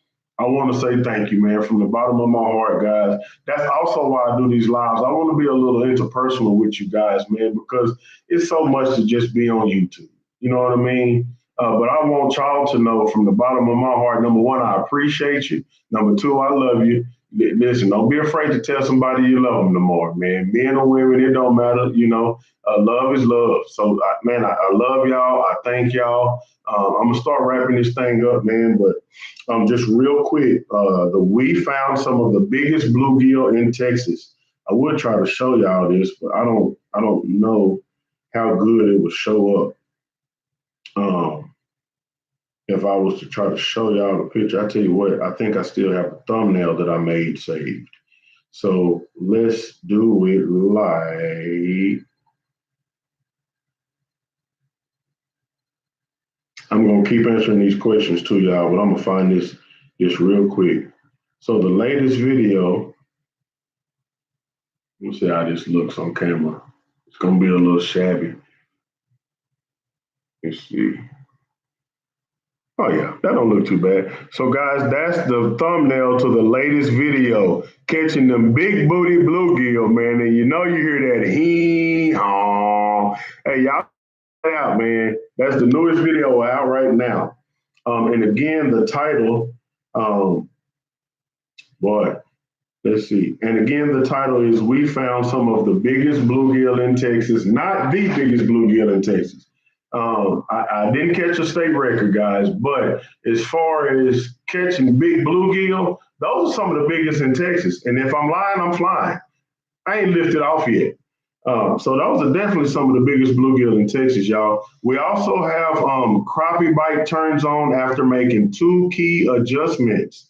I want to say thank you, man, from the bottom of my heart, guys. That's also why I do these lives. I want to be a little interpersonal with you guys, man, because it's so much to just be on YouTube. You know what I mean? But I want y'all to know from the bottom of my heart, number one, I appreciate you. Number two, I love you. Listen, don't be afraid to tell somebody you love them no more, man. Men or women, it don't matter. You know, love is love. So, man, I love y'all. I thank y'all. I'm gonna start wrapping this thing up, man. But just real quick, we found some of the biggest bluegill in Texas. I would try to show y'all this, but I don't know how good it would show up. If I was to try to show y'all the picture, I tell you what, I think I still have a thumbnail that I made saved. So let's do it like, I'm gonna keep answering these questions to y'all, but I'm gonna find this real quick. So the latest video, let's see how this looks on camera. It's gonna be a little shabby. Let's see. Oh yeah, that don't look too bad. So guys, that's the thumbnail to the latest video, catching them big booty bluegill, man. And you know you hear that hee-haw. Hey, y'all out, man. That's the newest video out right now. And again, the title, boy, let's see. And again, the title is We Found Some of the Biggest Bluegill in Texas, not the biggest bluegill in Texas. I didn't catch a state record, guys, but as far as catching big bluegill, those are some of the biggest in Texas. And if I'm lying, I'm flying. I ain't lifted off yet. So those are definitely some of the biggest bluegill in Texas, y'all. We also have crappie bite turns on after making 2 key adjustments.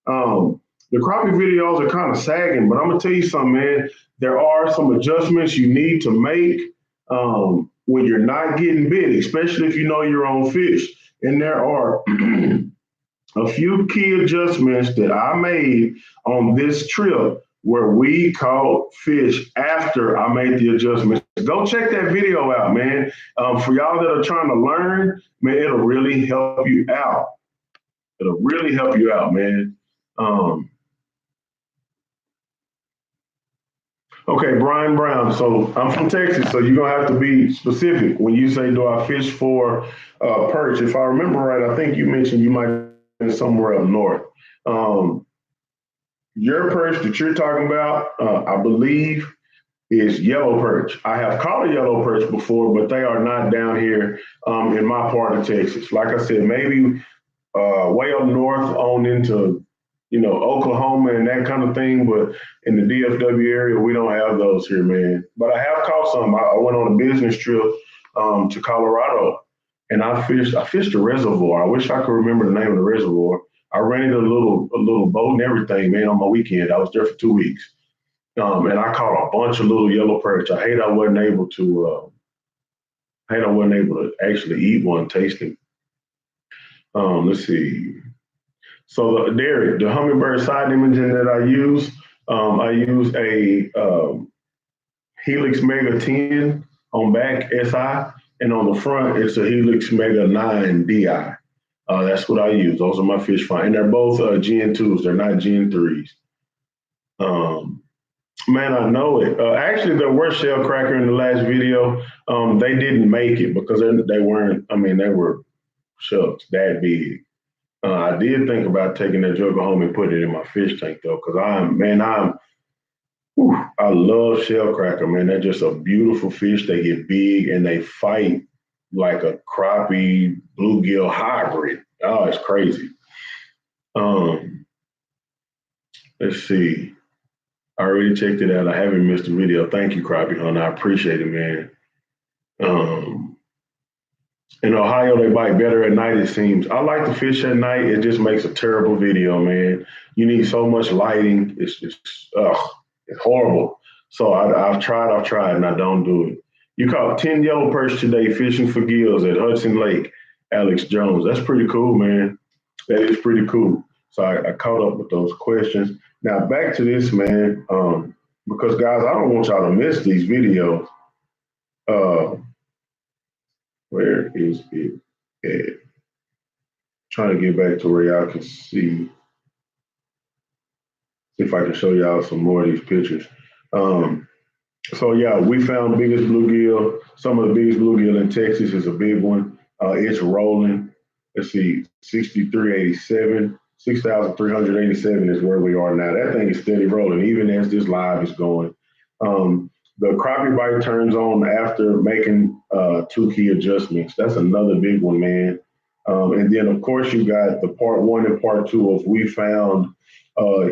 The crappie videos are kind of sagging, but I'm gonna tell you something, man. There are some adjustments you need to make when you're not getting bit, especially if you know your own fish. And there are a few key adjustments that I made on this trip where we caught fish after I made the adjustments. Go check that video out, man. For y'all that are trying to learn, man, it'll really help you out. It'll really help you out, man. Okay, Brian Brown. So I'm from Texas, so you're gonna have to be specific when you say, "Do I fish for perch?" If I remember right, I think you mentioned you might have been somewhere up north. Um, your perch that you're talking about, I believe, is yellow perch. I have caught a yellow perch before, but they are not down here in my part of Texas. Like I said, maybe way up north on into Oklahoma and that kind of thing, but in the DFW area, we don't have those here, man. But I have caught some. I went on a business trip to Colorado, and I fished a reservoir. I wish I could remember the name of the reservoir. I rented a little boat and everything, man, on my weekend. I was there for 2 weeks, and I caught a bunch of little yellow perch. I hate I wasn't able to. Actually eat one, taste it. Let's see. So Derek, the hummingbird side imaging that I use a Helix Mega 10 on back SI, and on the front it's a Helix Mega 9 DI. That's what I use. Those are my fish find, and they're both Gen 2s. They're not Gen 3s. Man, I know it. Actually, there were shell cracker in the last video. They didn't make it because they weren't. I mean, they were shucks that big. I did think about taking that jugger home and putting it in my fish tank though, because I love shellcracker, man. They're just a beautiful fish. They get big and they fight like a crappie bluegill hybrid. Oh, it's crazy. Let's see. I already checked it out. I haven't missed a video. Thank you, Crappie Hunter. I appreciate it, man. Um, in Ohio, they bite better at night, it seems. I like to fish at night. It just makes a terrible video, man. You need so much lighting. It's just, it's horrible. So I've tried, and I don't do it. You caught 10 yellow perch today fishing for gills at Hudson Lake, Alex Jones. That's pretty cool, man. That is pretty cool. So I caught up with those questions. Now back to this, man, because guys, I don't want y'all to miss these videos. Uh, where is it at? Trying to get back to where y'all can see if I can show y'all some more of these pictures. Um, so yeah, we found biggest bluegill. Some of the biggest bluegill in Texas is a big one. It's rolling. Let's see, 6387, 6,387 is where we are now. That thing is steady rolling, even as this live is going. The crappie bite turns on after making two key adjustments. That's another big one, man. And then, of course, you got the part one and part two of we found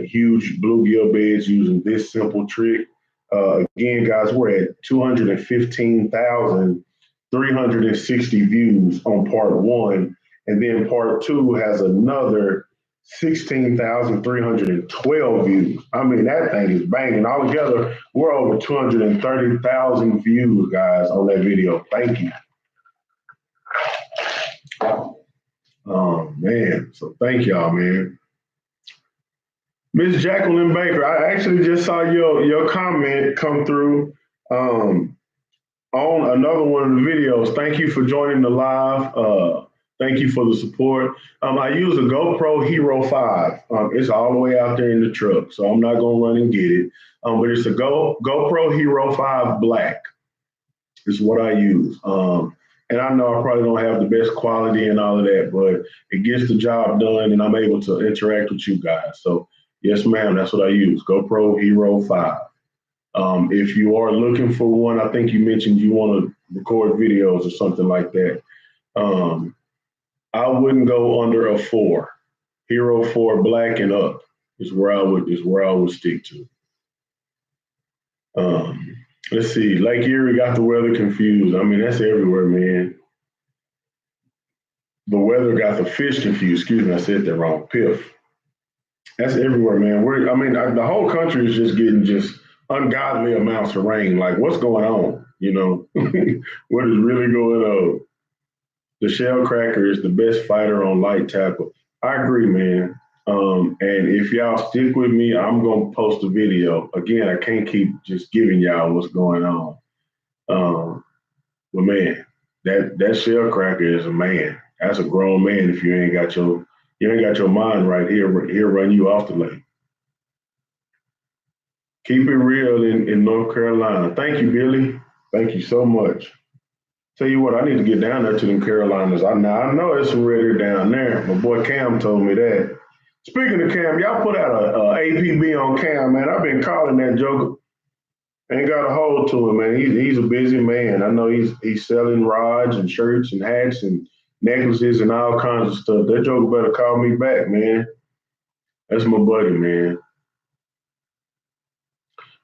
huge bluegill beds using this simple trick. Again, guys, we're at 215,360 views on part one. And then part two has another 16,312 views. I mean, that thing is banging. Altogether, we're over 230,000 views, guys, on that video. Thank you. Oh, man. So thank y'all, man. Miss Jacqueline Baker, I actually just saw your comment come through on another one of the videos. Thank you for joining the live. Thank you for the support. I use a GoPro Hero 5. It's all the way out there in the truck, so I'm not going to run and get it. But it's a GoPro Hero 5 Black is what I use. And I know I probably don't have the best quality and all of that, but it gets the job done, and I'm able to interact with you guys. So yes, ma'am, that's what I use, GoPro Hero 5. If you are looking for one, I think you mentioned you want to record videos or something like that. I wouldn't go under a 4. Hero 4 Black and up is where I would stick to. Let's see. Lake Erie got the weather confused. I mean, that's everywhere, man. The weather got the fish confused. Excuse me, I said that wrong. Piff. That's everywhere, man. The whole country is just getting just ungodly amounts of rain. Like, what's going on? You know, what is really going on? The shell cracker is the best fighter on light tackle. I agree, man. And if y'all stick with me, I'm gonna post a video. Again, I can't keep just giving y'all what's going on. But man, that shell cracker is a man. That's a grown man. If you ain't got your mind right here, he'll run you off the lake. Keep it real in North Carolina. Thank you, Billy. Thank you so much. Tell you what, I need to get down there to them Carolinas. I know it's some redder down there. My boy Cam told me that. Speaking of Cam, y'all put out a APB on Cam, man. I've been calling that joker. Ain't got a hold to him, man. He's a busy man. I know he's selling rods and shirts and hats and necklaces and all kinds of stuff. That joker better call me back, man. That's my buddy, man.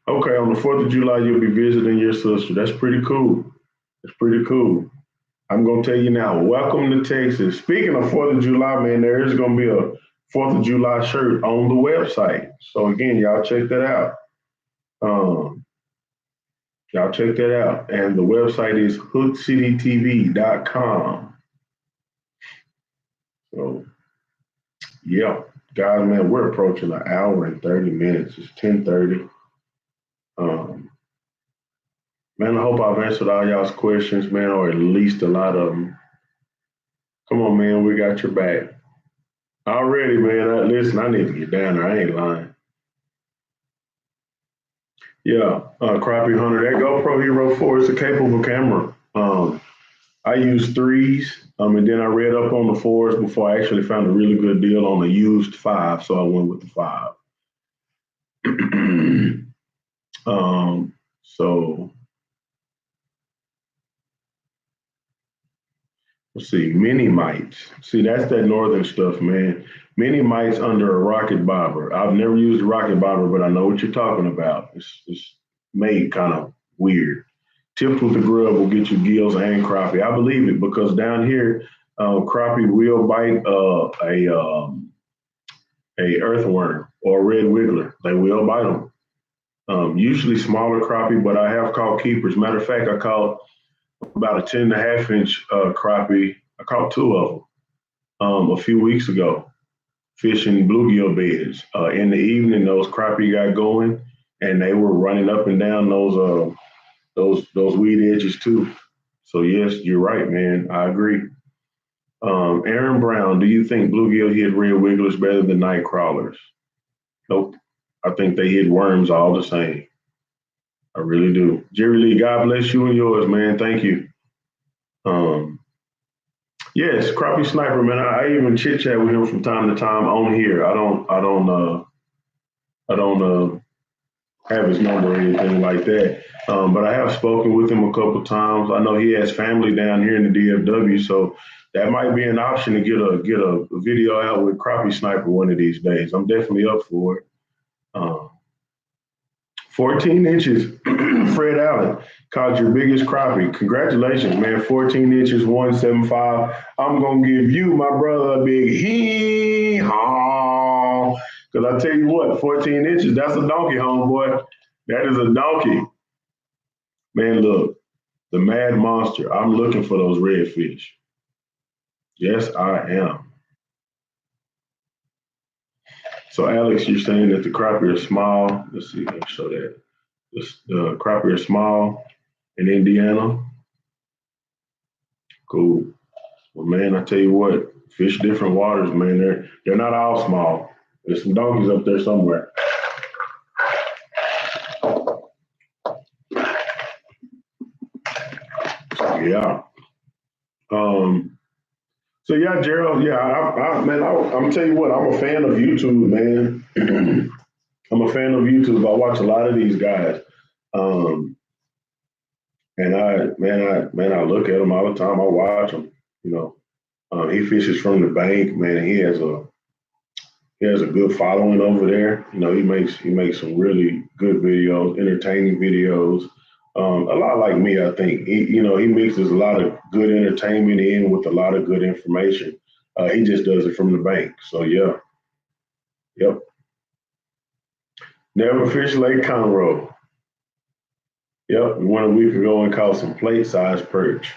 Okay, on the 4th of July, you'll be visiting your sister. That's pretty cool. That's pretty cool. I'm going to tell you now, welcome to Texas. Speaking of 4th of July, man, there is going to be a 4th of July shirt on the website. So again, y'all check that out. Y'all check that out. And the website is hoodcitytv.com. So, yeah, guys, man, we're approaching an hour and 30 minutes. It's 10:30. Man, I hope I've answered all y'all's questions, man, or at least a lot of them. Come on, man, we got your back. Already, man. Listen, I need to get down there. I ain't lying. Yeah, Crappie Hunter, that GoPro Hero 4 is a capable camera. I use 3s, and then I read up on the 4s before I actually found a really good deal on the used 5, so I went with the 5. So let's see, mini mites. See, that's that northern stuff, man. Many mites under a rocket bobber. I've never used a rocket bobber, but I know what you're talking about. It's made kind of weird. Tips with the grub will get you gills and crappie. I believe it because down here, crappie will bite a earthworm or a red wiggler. They will bite them. Usually smaller crappie, but I have caught keepers. Matter of fact, I caught about a 10.5 inch crappie. I caught two of them a few weeks ago fishing bluegill beds. In the evening, those crappie got going, and they were running up and down those weed edges too. So yes, you're right, man. I agree. Aaron Brown, do you think bluegill hit red wigglers better than night crawlers? Nope. I think they hit worms all the same. I really do. Jerry Lee, God bless you and yours, man. Thank you. Um, yes, crappie sniper, man. I even chit chat with him from time to time on here. I don't have his number or anything like that. But I have spoken with him a couple times. I know he has family down here in the DFW, so that might be an option to get a video out with crappie sniper one of these days. I'm definitely up for it. Um, 14 inches, Fred Allen caught your biggest crappie. Congratulations, man. 14 inches, 175. I'm going to give you, my brother, a big hee-haw. Because I tell you what, 14 inches, that's a donkey, homeboy. That is a donkey. Man, look, the mad monster. I'm looking for those redfish. Yes, I am. So, Alex, you're saying that the crappie are small. Let's see, let me show that. The crappie are small in Indiana. Cool. Well, man, I tell you what, fish different waters, man. They're not all small. There's some donkeys up there somewhere. Yeah. Um, so yeah, Gerald. Yeah, man, I'm gonna tell you what. I'm a fan of YouTube, man. I'm a fan of YouTube. I watch a lot of these guys, um, and I look at them all the time. I watch them. You know, he fishes from the bank, man. He has a good following over there. You know, he makes some really good videos, entertaining videos. A lot like me, I think. He mixes a lot of good entertainment in with a lot of good information. He just does it from the bank. So yeah, yep. Never fish Lake Conroe. Yep, we went a week ago and caught some plate-sized perch.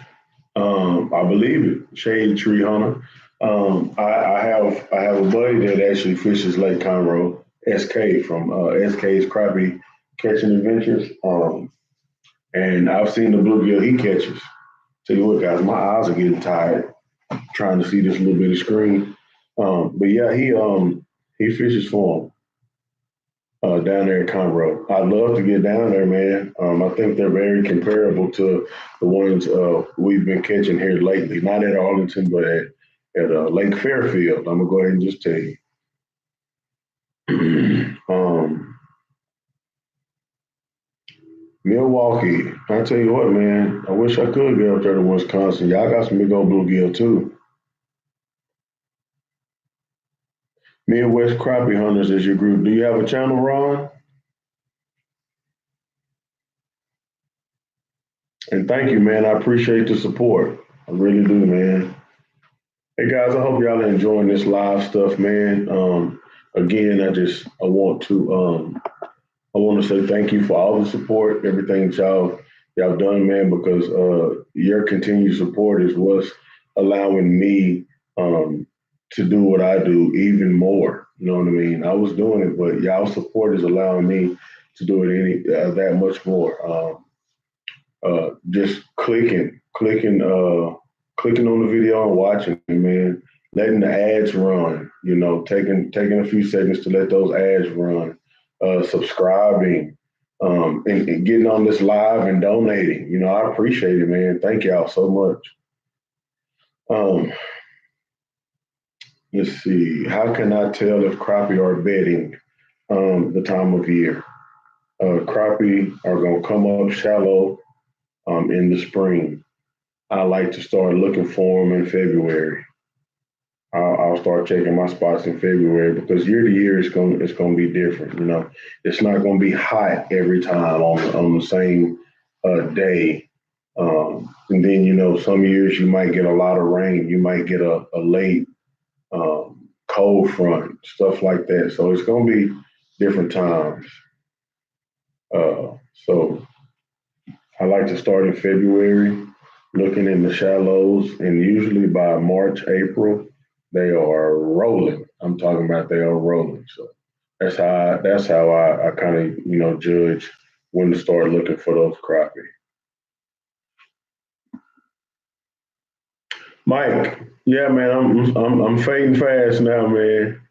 I believe it, Shade Tree Hunter. I have a buddy that actually fishes Lake Conroe, SK from SK's Crappie Catching Adventures. And I've seen the bluegill he catches. Tell you what, guys, my eyes are getting tired trying to see this little bit of screen. But yeah, he fishes for him down there in Conroe. I'd love to get down there, man. I think they're very comparable to the ones we've been catching here lately. Not at Arlington, but at Lake Fairfield. I'm gonna go ahead and just tell you. Milwaukee. I tell you what, man. I wish I could get up there to Wisconsin. Y'all got some big old bluegill too. Midwest Crappie Hunters is your group. Do you have a channel, Ron? And thank you, man. I appreciate the support. I really do, man. Hey guys, I hope y'all are enjoying this live stuff, man. Again, I want to say thank you for all the support, everything that y'all done, man, because your continued support is what's allowing me to do what I do even more. You know what I mean? I was doing it, but y'all support is allowing me to do it that much more. Just clicking on the video and watching it, man. Letting the ads run, taking a few seconds to let those ads run. Subscribing, and getting on this live and donating. I appreciate it, man. Thank y'all so much. Um, let's see. How can I tell if crappie are bedding the time of year? Crappie are going to come up shallow in the spring. I like to start looking for them in February. I'll start checking my spots in February because year to year it's gonna be different. It's not gonna be hot every time on the same day. And then some years you might get a lot of rain. You might get a late cold front, stuff like that. So it's gonna be different times. So I like to start in February, looking in the shallows, and usually by March, April, they are rolling. I'm talking about they are rolling. So that's how I kind of judge when to start looking for those crappie. Mike, yeah, man, I'm fading fast now, man.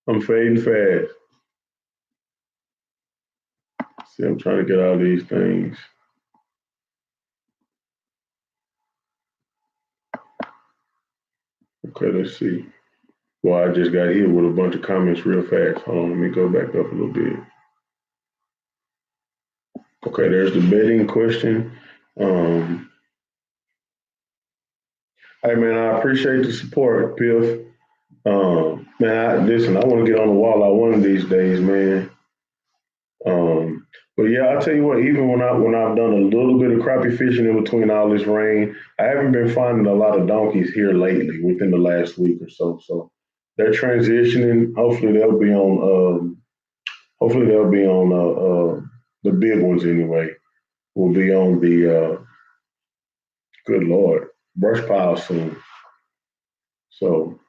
I'm fading fast. See, I'm trying to get all these things. Okay, let's see. Well, I just got hit with a bunch of comments real fast. Hold on, let me go back up a little bit. Okay, there's the betting question. Um, hey man, I appreciate the support, Piff. Man, listen, I want to get on the wall one of these days, man. But yeah, I'll tell you what. Even when I've done a little bit of crappie fishing in between all this rain, I haven't been finding a lot of donkeys here lately within the last week or so. So they're transitioning. Hopefully they'll be on the big ones anyway. Will be on the good Lord brush pile soon. So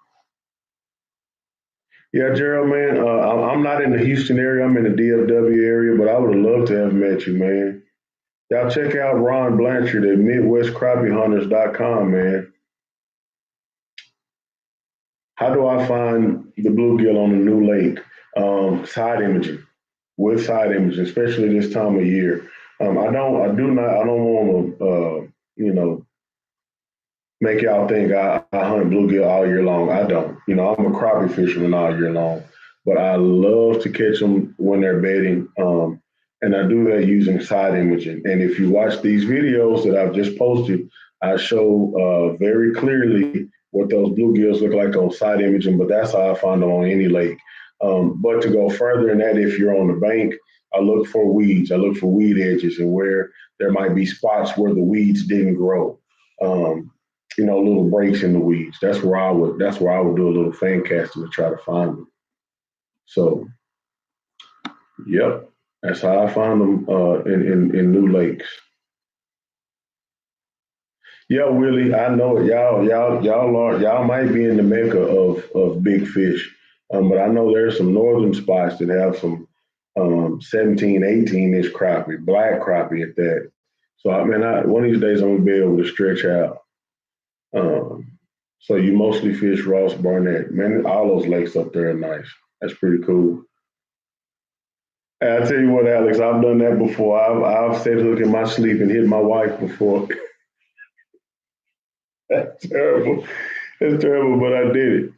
yeah, Gerald, man, I'm not in the Houston area. I'm in the DFW area, but I would have loved to have met you, man. Y'all check out Ron Blanchard at MidwestCrappieHunters.com, man. How do I find the bluegill on a new lake? Side imaging, with side imaging, especially this time of year. I don't want to, make y'all think I hunt bluegill all year long. I don't. I'm a crappie fisherman all year long, but I love to catch them when they're bedding. And I do that using side imaging. And if you watch these videos that I've just posted, I show very clearly what those bluegills look like on side imaging, but that's how I find them on any lake. But to go further in that, if you're on the bank, I look for weeds. I look for weed edges and where there might be spots where the weeds didn't grow. Um, little breaks in the weeds. That's where I would do a little fan casting to try to find them. So, yep, that's how I find them in new lakes. Yeah, Willie, I know it. Y'all might be in the mecca of big fish, but I know there's some northern spots that have some 17, 18 inch crappie, black crappie at that. So I mean, one of these days I'm gonna be able to stretch out. Um, so you mostly fish Ross Barnett. Man, all those lakes up there are nice. That's pretty cool. And I tell you what, Alex, I've done that before. I've set hook in my sleep and hit my wife before. That's terrible. That's terrible, but I did it.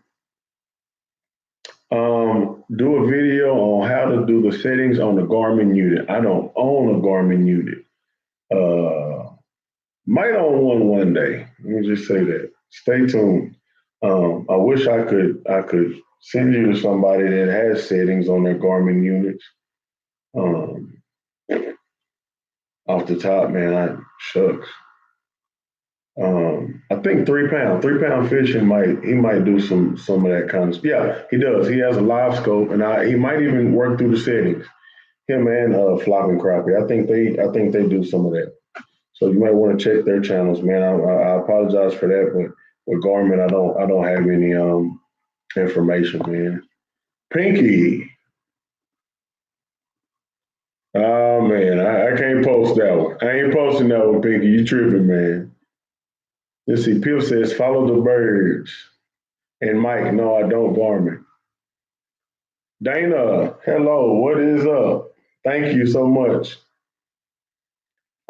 Do a video on how to do the settings on the Garmin unit. I don't own a Garmin unit. Uh, might own one day. Let me just say that. Stay tuned. I wish I could send you to somebody that has settings on their Garmin units. Um, off the top, man, shucks. I think 3 pound fishing he might do some of that kind of stuff. Yeah, he does. He has a live scope, and he might even work through the settings. Him and flopping crappie. I think they do some of that. So you might want to check their channels, man. I apologize for that, but with Garmin, I don't have any information, man. Pinky. Oh man, I can't post that one. I ain't posting that one, Pinky. You tripping, man. Let's see. Pip says follow the birds. And Mike, no, I don't, Garmin. Dana, hello. What is up? Thank you so much.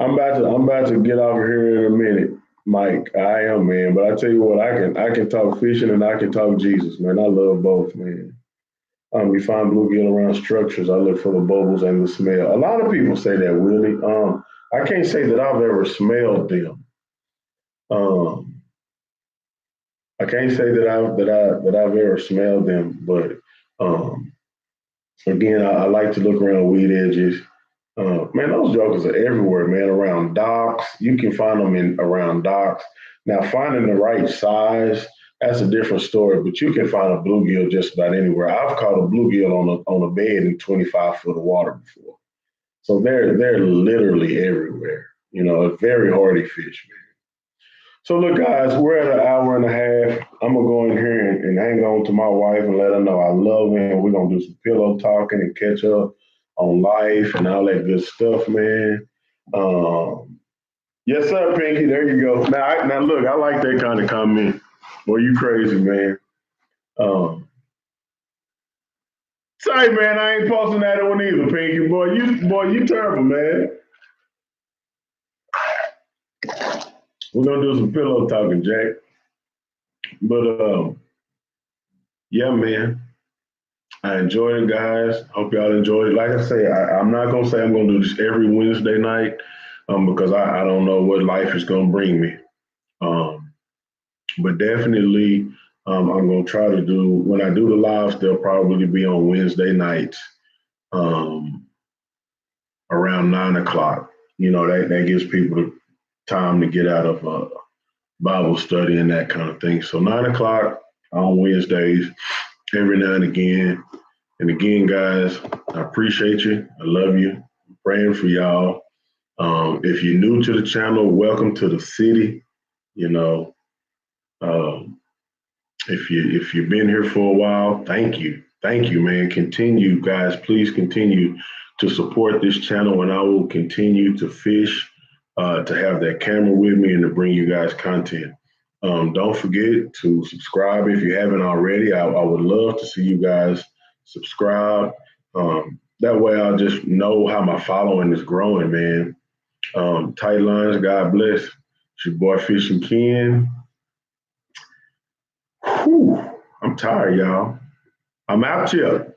I'm about to get off of here in a minute, Mike. I am, man. But I tell you what, I can talk fishing and I can talk Jesus, man. I love both, man. You find bluegill around structures. I look for the bubbles and the smell. A lot of people say that, Willie. I can't say that I've ever smelled them. Um, I can't say that I've ever smelled them, but um, again, I like to look around weed edges. Man, those jokers are everywhere, man. Around docks, you can find them in around docks. Now, finding the right size, that's a different story. But you can find a bluegill just about anywhere. I've caught a bluegill on a bed in 25 foot of water before. So they're literally everywhere. You know, a very hardy fish, man. So look, guys, we're at an hour and a half. I'm gonna go in here and hang on to my wife and let her know I love her. And we're gonna do some pillow talking and catch up on life and all that good stuff, man. Um, yes, sir, Pinky. There you go. Now look, I like that kind of comment. Boy, you crazy, man. Um, Sorry, man, I ain't posting that one either, Pinky. Boy, you terrible, man. We're gonna do some pillow talking, Jack. But yeah, man. I enjoyed it, guys. Hope y'all enjoyed it. Like I say, I'm not gonna say I'm gonna do this every Wednesday night, because I don't know what life is gonna bring me. Um, but definitely, I'm gonna try to do when I do the lives. They'll probably be on Wednesday nights, um, around 9 o'clock. You know that gives people time to get out of Bible study and that kind of thing. So 9 o'clock on Wednesdays, every now and again. And again, guys, I appreciate you. I love you. I'm praying for y'all. If you're new to the channel, welcome to the city. You know, um, if you've been here for a while, thank you, man. Continue, guys. Please continue to support this channel, and I will continue to fish, to have that camera with me, and to bring you guys content. Don't forget to subscribe if you haven't already. I would love to see you guys subscribe. That way, I'll just know how my following is growing, man. Tight lines, God bless. It's your boy Fishing Ken. Whew, I'm tired, y'all. I'm out here.